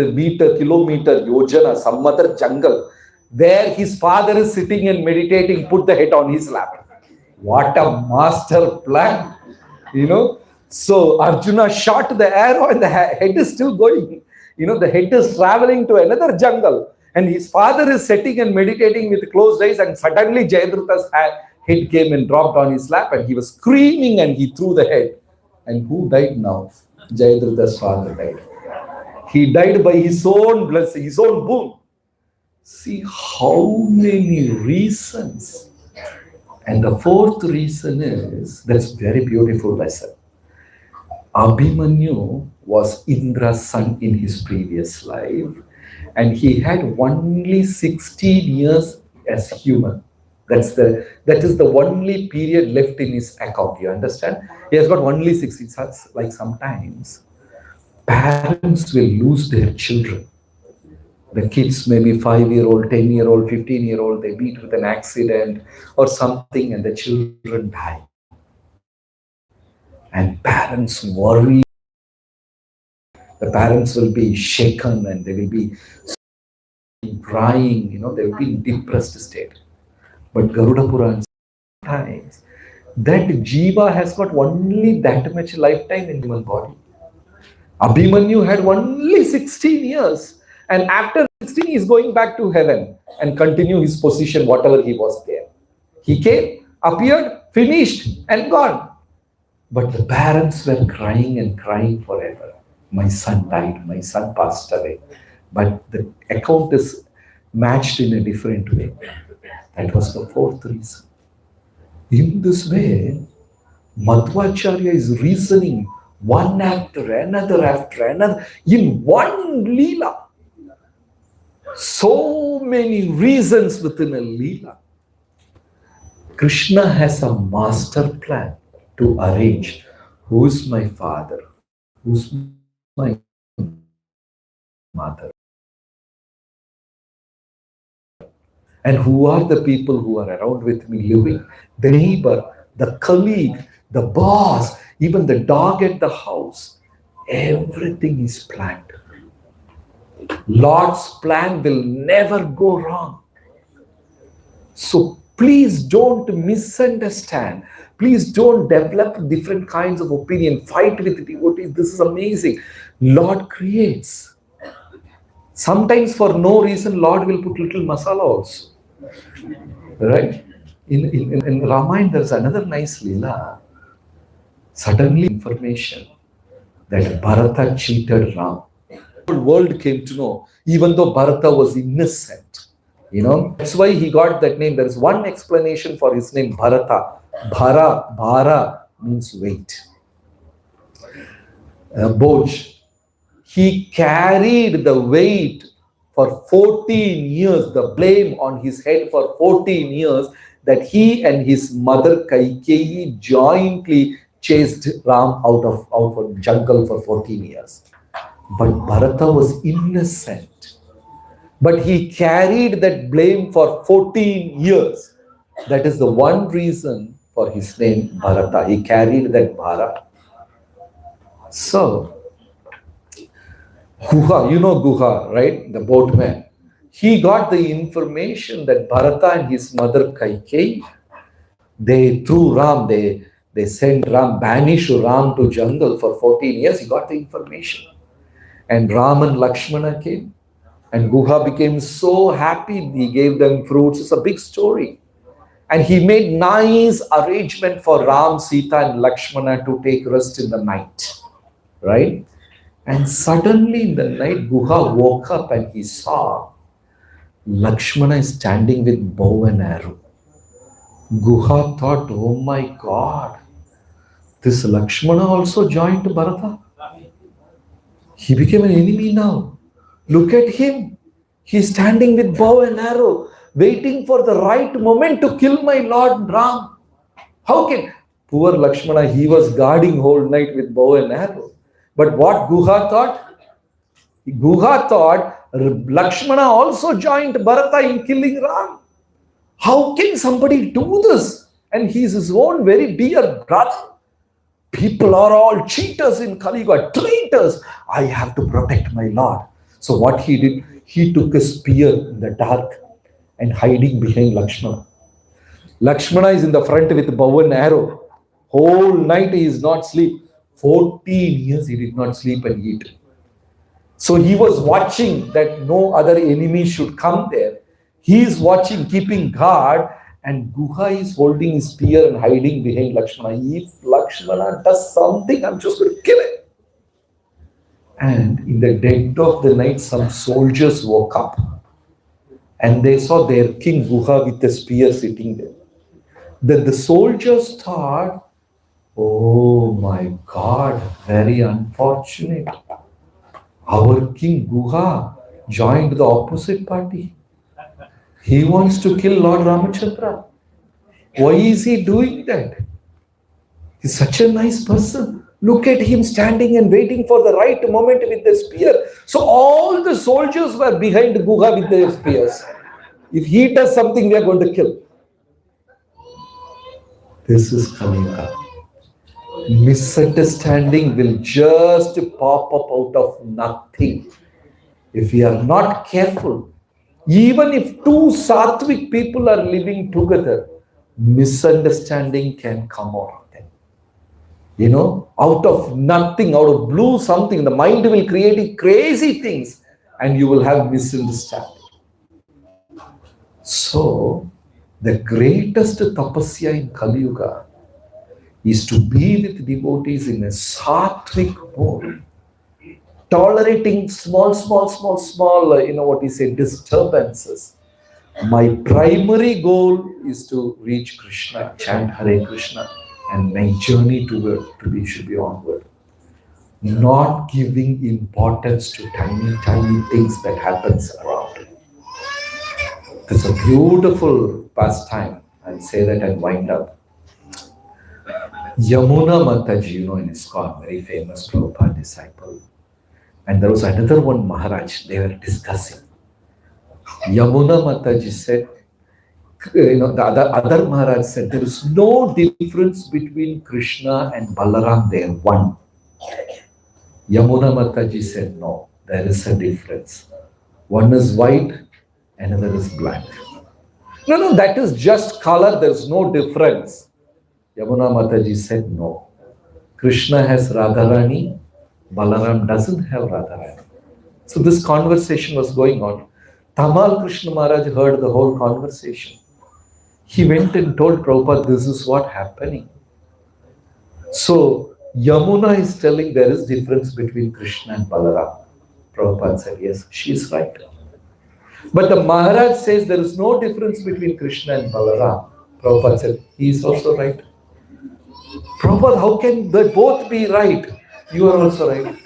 Speaker 1: kilometer, yojana, some other jungle, where his father is sitting and meditating, put the head on his lap. What a master plan, So Arjuna shot the arrow and the head is still going. The head is traveling to another jungle, and his father is sitting and meditating with closed eyes, and suddenly Jayadratha's head came and dropped on his lap, and he was screaming and he threw the head. And who died now? Jayadratha's father died. He died by his own blessing, his own boon. See how many reasons. And the fourth reason is, that's very beautiful lesson. Abhimanyu was Indra's son in his previous life, and he had only 16 years as human. That is the only period left in his account. You understand? He has got only 16. Like sometimes parents will lose their children. The kids may be 5-year-old, 10-year-old, 15-year-old, they meet with an accident or something and the children die. And parents worry. The parents will be shaken and they will be crying, they will be in depressed state. But Garuda Puran times that Jiva has got only that much lifetime in human body. Abhimanyu had only 16 years, and after 16 he is going back to heaven and continue his position, whatever he was there. He came, appeared, finished, and gone. But the parents were crying and crying forever. My son died, my son passed away. But the account is matched in a different way. That was the fourth reason. In this way, Madhvacharya is reasoning one after another, in one Leela. So many reasons within a Leela. Krishna has a master plan to arrange who is my father, who's my mother, and who are the people who are around with me living, the neighbor, the colleague, the boss, even the dog at the house. Everything is planned. Lord's plan will never go wrong. So please don't misunderstand. Please don't develop different kinds of opinion. Fight with devotees. This is amazing. Lord creates. Sometimes for no reason, Lord will put little masala also. Right? In Ramayana, there's another nice Leela. Suddenly information that Bharata cheated Ram. The whole world came to know, even though Bharata was innocent. That's why he got that name. There is one explanation for his name, Bharata. Bhara means weight. Boj. He carried the weight for 14 years, the blame on his head for 14 years, that he and his mother Kaikeyi jointly chased Ram out of jungle for 14 years. But Bharata was innocent. But he carried that blame for 14 years. That is the one reason for his name Bharata. He carried that Bhara. So, Guha, you know Guha, right? The boatman. He got the information that Bharata and his mother Kaikeyi, they threw Ram, they sent Ram, banished Ram to jungle for 14 years. He got the information. And Ram and Lakshmana came. And Guha became so happy. He gave them fruits. It's a big story. And he made nice arrangement for Ram, Sita and Lakshmana to take rest in the night. Right? And suddenly in the night, Guha woke up and he saw Lakshmana is standing with bow and arrow. Guha thought, oh my God, this Lakshmana also joined Bharata. He became an enemy now. Look at him. He's standing with bow and arrow, waiting for the right moment to kill my Lord Ram. How can... Poor Lakshmana, he was guarding whole night with bow and arrow. But what Guha thought? Guha thought Lakshmana also joined Bharata in killing Ram. How can somebody do this? And he is his own very dear brother. People are all cheaters in Kali Yuga, traitors. I have to protect my Lord. So what he did, he took a spear in the dark and hiding behind Lakshmana. Lakshmana is in the front with bow and arrow. Whole night he is not sleep. 14 years he did not sleep and eat. So he was watching that no other enemy should come there. He is watching, keeping guard, and Guha is holding his spear and hiding behind Lakshmana. If Lakshmana does something, I'm just going to kill him. And in the dead of the night, some soldiers woke up and they saw their king Guha with a spear sitting there. Then the soldiers thought, Oh my God, very unfortunate. Our king Guha joined the opposite party. He wants to kill Lord Ramachandra. Why is he doing that? He's such a nice person. Look at him standing and waiting for the right moment with the spear. So all the soldiers were behind Guha with their spears. If he does something, we are going to kill. This is Kanaiyya. Misunderstanding will just pop up out of nothing. If we are not careful, even if two sattvic people are living together, misunderstanding can come out of them. You know, out of nothing, out of blue something, the mind will create crazy things and you will have misunderstanding. So, the greatest tapasya in Kali Yuga is to be with devotees in a sattvic mode, tolerating small, disturbances. My primary goal is to reach Krishna, chant Hare Krishna, and my journey should be onward. Not giving importance to tiny things that happens around. It's a beautiful pastime. I'll say that and wind up. Yamuna Mataji, in ISKCON, very famous Prabhupada disciple. And there was another one, Maharaj, they were discussing. Yamuna Mataji said, the other Maharaj said, there is no difference between Krishna and Balaram, they are one. Yamuna Mataji said, no, there is a difference. One is white, another is black. No, that is just color, there is no difference. Yamuna Mataji said, no. Krishna has Radharani, Balaram doesn't have Radharani. So this conversation was going on. Tamal Krishna Maharaj heard the whole conversation. He went and told Prabhupada, this is what happening. So Yamuna is telling there is difference between Krishna and Balaram. Prabhupada said, yes, she is right. But the Maharaj says there is no difference between Krishna and Balaram. Prabhupada said, he is also right. Prabhupada, how can they both be right? You are also right.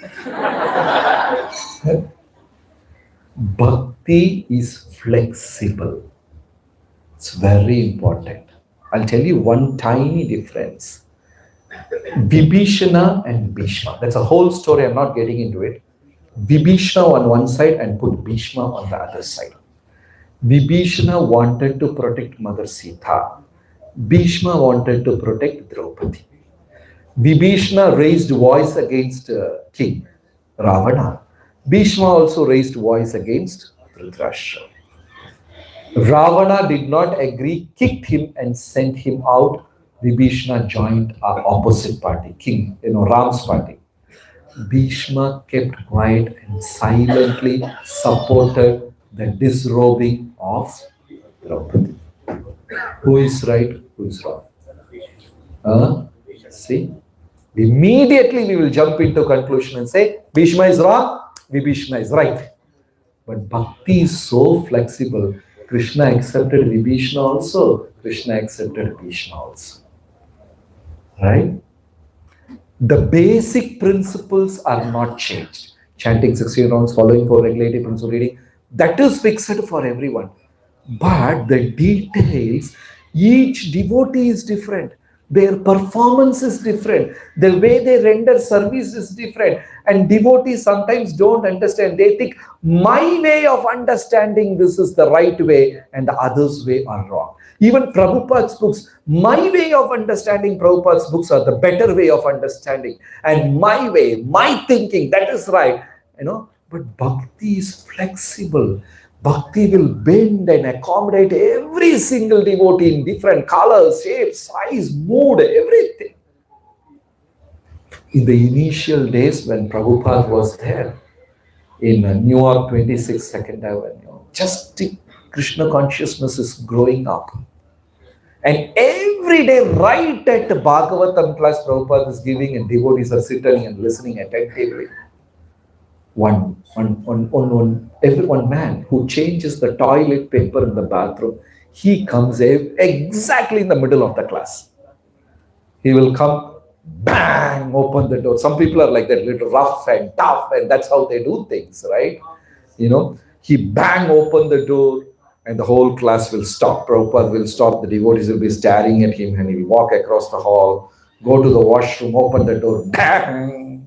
Speaker 1: Bhakti is flexible. It's very important. I'll tell you one tiny difference. Vibhishana and Bhishma. That's a whole story. I'm not getting into it. Vibhishana on one side and put Bhishma on the other side. Vibhishana wanted to protect Mother Sita. Bhishma wanted to protect Draupadi. Vibhishana raised voice against King Ravana. Bhishma also raised voice against Dhritarashtra. Ravana did not agree, kicked him and sent him out. Vibhishana joined our opposite party, King, Ram's party. Bhishma kept quiet and silently supported the disrobing of Draupadi. Who is right? Who is wrong? See? Immediately we will jump into conclusion and say, Bhishma is wrong, Vibhishana is right. But Bhakti is so flexible. Krishna accepted Vibhishana also, Krishna accepted Bhishma also. Right? The basic principles are not changed. Chanting 16 rounds, following 4 regulative principle reading, that is fixed for everyone. But the details, each devotee is different. Their performance is different. The way they render service is different. And devotees sometimes don't understand. They think, my way of understanding this is the right way and the others' way are wrong. Even Prabhupada's books, my way of understanding Prabhupada's books are the better way of understanding. And my way, my thinking, that is right. But Bhakti is flexible. Bhakti will bend and accommodate every single devotee in different colors, shapes, size, mood, everything. In the initial days when Prabhupada was there in New York 26 Second Avenue, just Krishna consciousness is growing up. And every day, right at the Bhagavatam class, Prabhupada is giving and devotees are sitting and listening attentively. One man who changes the toilet paper in the bathroom, he comes exactly in the middle of the class. He will come bang, open the door. Some people are like that, little rough and tough, and that's how they do things, right? He bang open the door, and the whole class will stop. Prabhupada will stop. The devotees will be staring at him, and he will walk across the hall, go to the washroom, open the door, bang,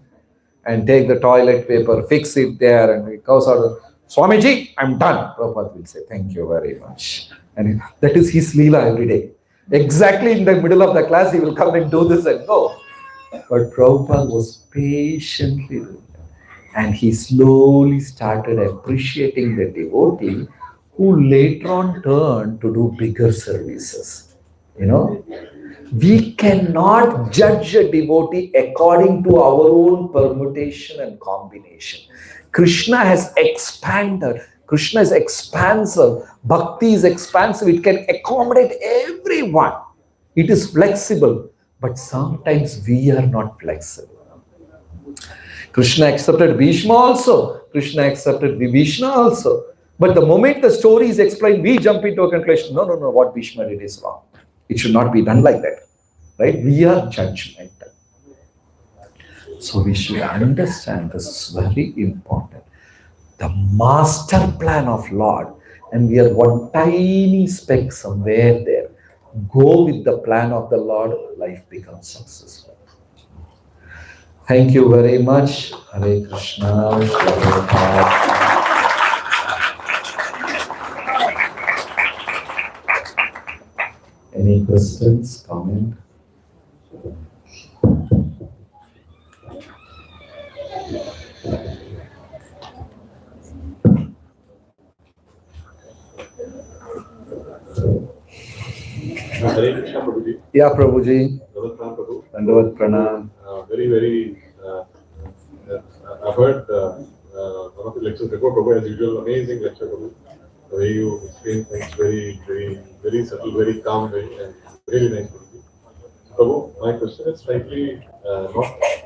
Speaker 1: and take the toilet paper, fix it there, and he goes out. Swamiji, I'm done. Prabhupada will say, thank you very much. And that is his leela every day. Exactly in the middle of the class, he will come and do this and go. But Prabhupada was patiently doing that. And he slowly started appreciating the devotee who later on turned to do bigger services. We cannot judge a devotee according to our own permutation and combination. Krishna has expanded. Krishna is expansive. Bhakti is expansive. It can accommodate everyone. It is flexible. But sometimes we are not flexible. Krishna accepted Bhishma also. Krishna accepted Vibhishana also. But the moment the story is explained, we jump into a conclusion. No, what Bhishma did is wrong. It should not be done like that. Right? We are judgmental. So we should understand this is very important. The master plan of Lord, and we are one tiny speck somewhere there. Go with the plan of the Lord, life becomes successful. Thank you very much. Hare Krishna. Any questions, comment?
Speaker 2: Hare Krishna, Prabhuji.
Speaker 1: Yeah, Prabhuji.
Speaker 2: Prabhu.
Speaker 1: Dandavat Pranam.
Speaker 2: Very, I've heard one of the lectures before, Prabhu, as usual, amazing lecture, Prabhu. The way you explain things, very subtle, very calm, and really nice, Prabhuji. Prabhu, my question is slightly not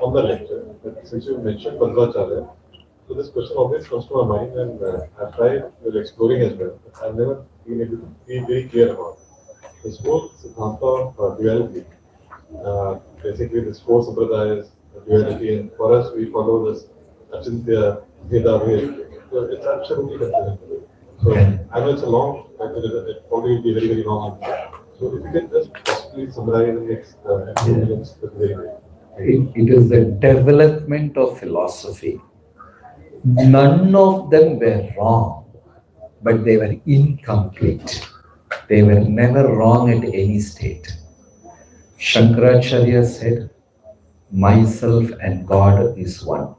Speaker 2: on the lecture, but since you mentioned Madhvacharya, so this question always comes to my mind, and I've tried exploring as well, but I've never been able to be very clear about it. This whole Siddhanta of duality, basically this four sampradayas, duality, and for us we follow this Achintya, Veda, so it's absolutely confusing. So I know it's a long, it probably will be very long. So if you can just possibly summarize in the next few minutes, that would be very great.
Speaker 1: It is the development of philosophy. None of them were wrong, but they were incomplete. They were never wrong at any state. Shankaracharya said, myself and God is one.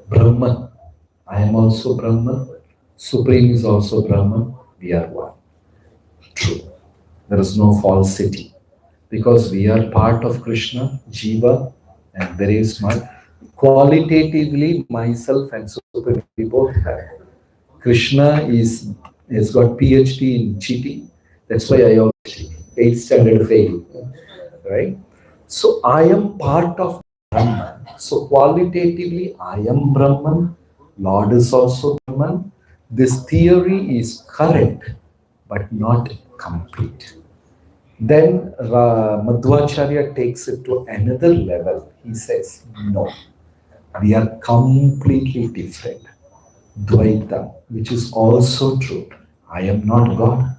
Speaker 1: Brahman, I am also Brahman. Supreme is also Brahman. We are one. True. There is no falsity. Because we are part of Krishna, Jiva, and very smart. Qualitatively, myself and Supreme, we both have. Krishna has got PhD in cheating. That's why I always 8th standard fail. Right? So I am part of Brahman. So qualitatively, I am Brahman. Lord is also Brahman. This theory is correct, but not complete. Then Madhvacharya takes it to another level. He says, no, we are completely different. Dvaita, which is also true. I am not God,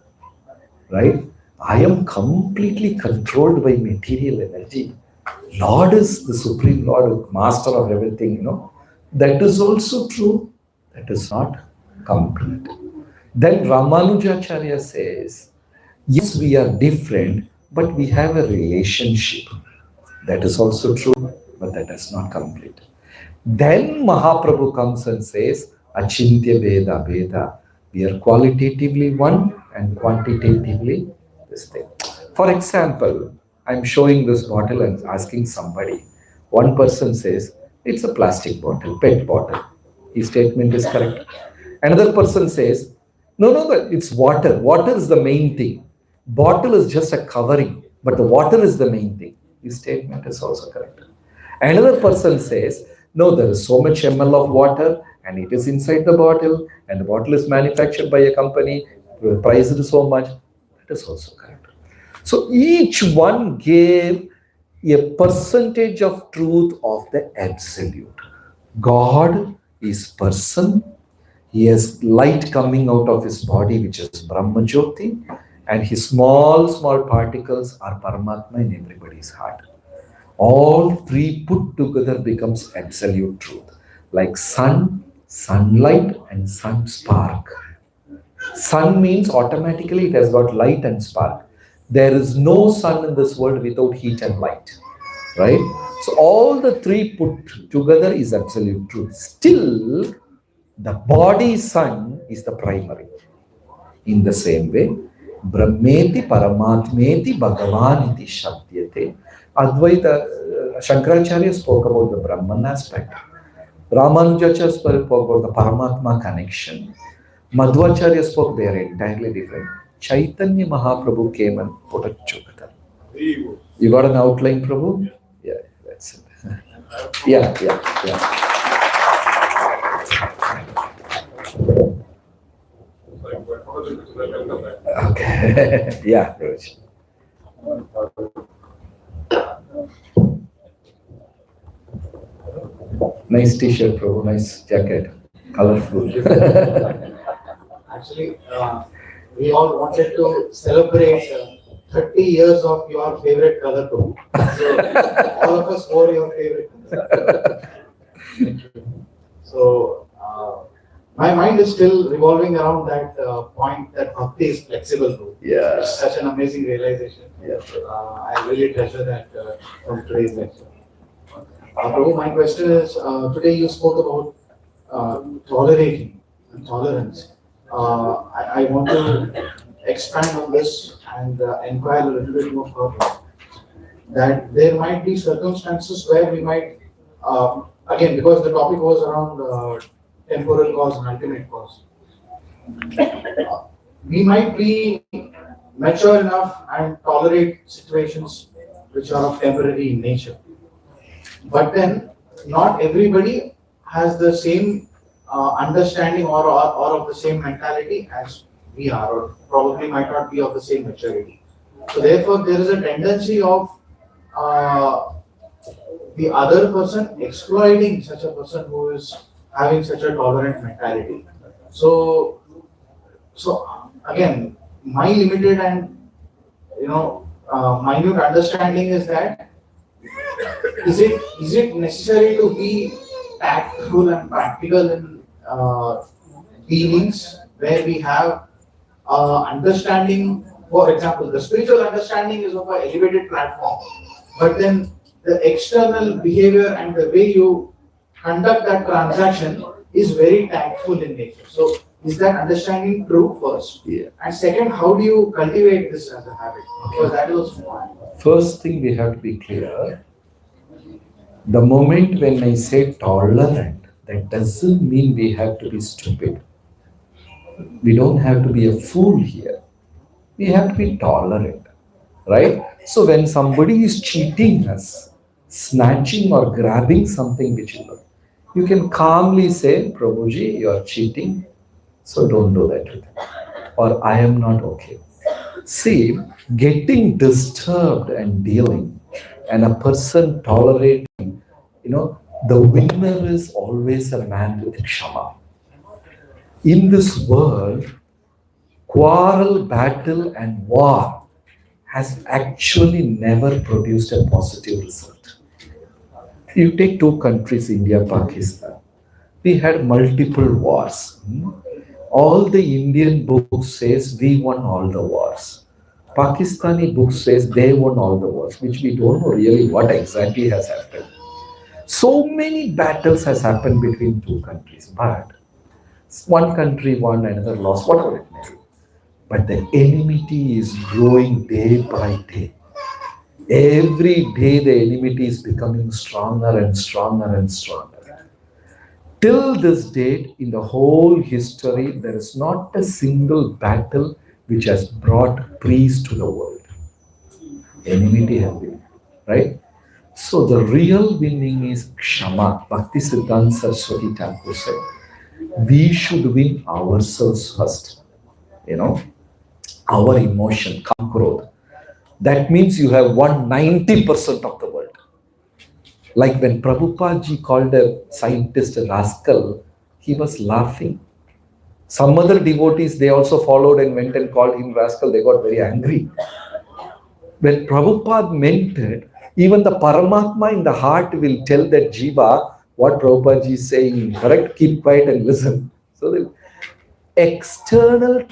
Speaker 1: right? I am completely controlled by material energy. Lord is the Supreme Lord, Master of everything, That is also true. That is not complete. Then Ramanujacharya says, yes, we are different, but we have a relationship. That is also true, but that is not complete. Then Mahaprabhu comes and says, Achintya Veda Veda. We are qualitatively one and quantitatively this thing. For example, I'm showing this bottle and asking somebody. One person says, it's a plastic bottle, PET bottle. His statement is correct. Another person says, no, it's water. Water is the main thing. Bottle is just a covering, but the water is the main thing. His statement is also correct. Another person says, no, there is so much ml of water and it is inside the bottle and the bottle is manufactured by a company, priced so much. That is also correct. So each one gave a percentage of truth of the absolute. God is person. He has light coming out of his body, which is Brahma Jyoti, and his small particles are Paramatma in everybody's heart. All three put together becomes absolute truth, like sun, sunlight, and sun spark. Sun means automatically it has got light and spark. There is no sun in this world without heat and light, right? So all the three put together is absolute truth. Still, the body sun is the primary. In the same way, Brahmeti Paramatmeti Bhagavaniti Shabdyate. Advaita, Shankaracharya spoke about the Brahman aspect. Ramanujacharya spoke about the Paramatma connection. Madhvacharya spoke, they are entirely different. Chaitanya Mahaprabhu came and put a together. You got an outline, Prabhu? Yeah, that's it. Yeah. Okay. Yeah, Raj. Nice t-shirt, Prabhu. Nice jacket. Colorful.
Speaker 3: Actually, we all wanted to celebrate 30 years of your favorite color, Prabhu. So, all of us wore your favorite color. So, my mind is still revolving around that point that bhakti is flexible, Prabhu.
Speaker 1: Yeah.
Speaker 3: It's such an amazing realization.
Speaker 1: Yeah.
Speaker 3: I really treasure that from today's lecture. Prabhu, my question is, today you spoke about tolerating and tolerance. I want to expand on this and inquire a little bit more further. That there might be circumstances where we might, again, because the topic was around temporal cause and ultimate cause, we might be mature enough and tolerate situations which are of temporary in nature. But then, not everybody has the same understanding or of the same mentality as we are, or probably might not be of the same maturity. So therefore, there is a tendency of the other person exploiting such a person who is having such a tolerant mentality. So again, my limited and minute understanding is that is it necessary to be tactful and practical in dealings where we have understanding? For example, the spiritual understanding is of an elevated platform, but then the external behavior and the way you conduct that transaction is very tactful in nature. So, is that understanding true first?
Speaker 1: Yeah.
Speaker 3: And second, how do you cultivate this as a habit? Because that was one.
Speaker 1: First thing we have to be clear. The moment when I say tolerant, that doesn't mean we have to be stupid. We don't have to be a fool here. We have to be tolerant, right? So when somebody is cheating us, snatching or grabbing something which you can calmly say, Prabhuji, you are cheating, so don't do that with me. Or I am not okay. See, getting disturbed and dealing, and a person tolerating, the winner is always a man with kshama. In this world, quarrel, battle, and war has actually never produced a positive result. You take two countries, India, Pakistan. We had multiple wars. All the Indian books says we won all the wars. Pakistani book says they won all the wars, which we don't know really what exactly has happened. So many battles has happened between two countries, but one country won, another lost, whatever it may be. But the enmity is growing day by day. Every day the enmity is becoming stronger and stronger and stronger. Till this date, in the whole history, there is not a single battle which has brought peace to the world. Enmity has been, right? So the real winning is Kshama. Bhakti Siddhanta Saraswati Thakur said, we should win ourselves first. Our emotion, kam krodh. That means you have won 90% of the world. Like when Prabhupada ji called a scientist a rascal, he was laughing. Some other devotees, they also followed and went and called him rascal. They got very angry. When Prabhupada meant it, even the Paramatma in the heart will tell that Jiva what Prabhupada ji is saying. Correct? Keep quiet and listen. So the external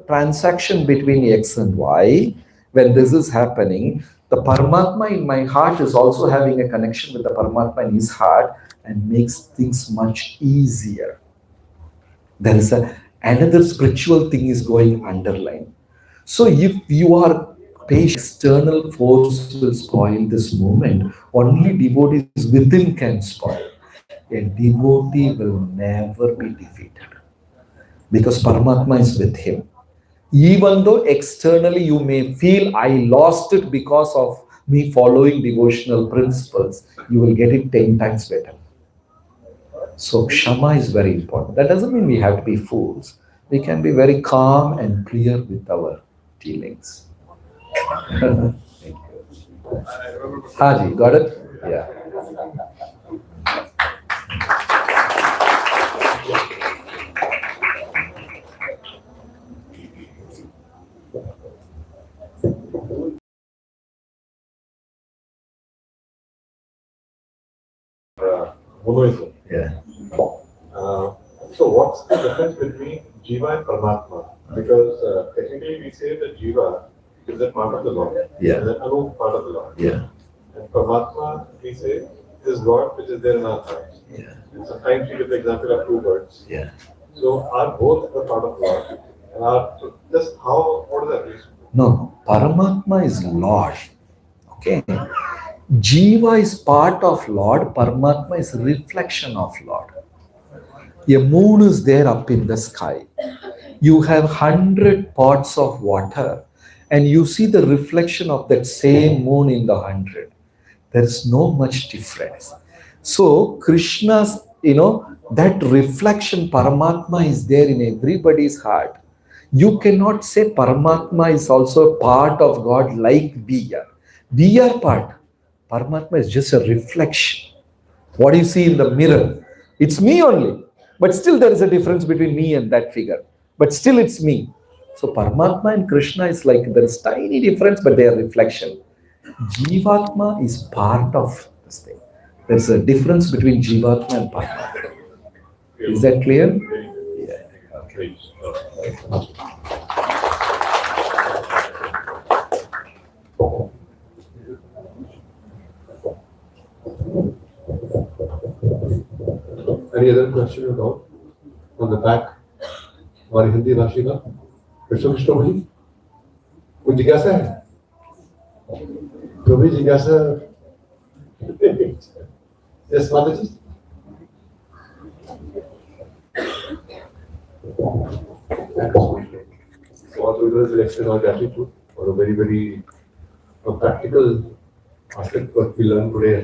Speaker 1: transaction between X and Y, when this is happening, the Paramatma in my heart is also having a connection with the Paramatma in his heart and makes things much easier. There is another spiritual thing is going underline. So if you are patient, external force will spoil this movement. Only devotees within can spoil. A devotee will never be defeated because Paramatma is with him. Even though externally you may feel I lost it because of me following devotional principles, you will get it 10 times better. So Kshama is very important. That doesn't mean we have to be fools. We can be very calm and clear with our dealings. Thank you. Haji, got it? Yeah.
Speaker 2: Monoism.
Speaker 1: Yeah.
Speaker 2: So what's the difference between Jiva and Paramatma? Because technically we say that Jiva is a part of the Lord,
Speaker 1: Yeah.
Speaker 2: and an Anu part of the Lord.
Speaker 1: Yeah.
Speaker 2: And Paramatma, we say, is God which is there in our hearts.
Speaker 1: Yeah.
Speaker 2: And sometimes we give the example of two birds.
Speaker 1: Yeah.
Speaker 2: So are both the part of Lord? And are just how, what is that reason?
Speaker 1: No, Paramatma is Lord. Okay. Jiva is part of Lord, Paramatma is reflection of Lord. A moon is there up in the sky. You have 100 pots of water and you see the reflection of that same moon in the 100. There is no much difference. So Krishna's, that reflection, Paramatma is there in everybody's heart. You cannot say Paramatma is also a part of God like we are. We are part. Paramatma is just a reflection. What do you see in the mirror? It's me only. But still there is a difference between me and that figure. But still it's me. So Paramatma and Krishna is like there is tiny difference, but they are reflection. Jivatma is part of this thing. There's a difference between Jivatma and Paramatma. Is that clear? Yeah. Okay.
Speaker 2: Any other question at all? On the back? हमारी हिंदी भाषी का कृष्ण कृष्ण बोली कोई जिज्ञासा है जो भी जिज्ञासा यस माता जी बहुत विभिन्न लेक्चर और gratitude और very practical aspect what we learned today.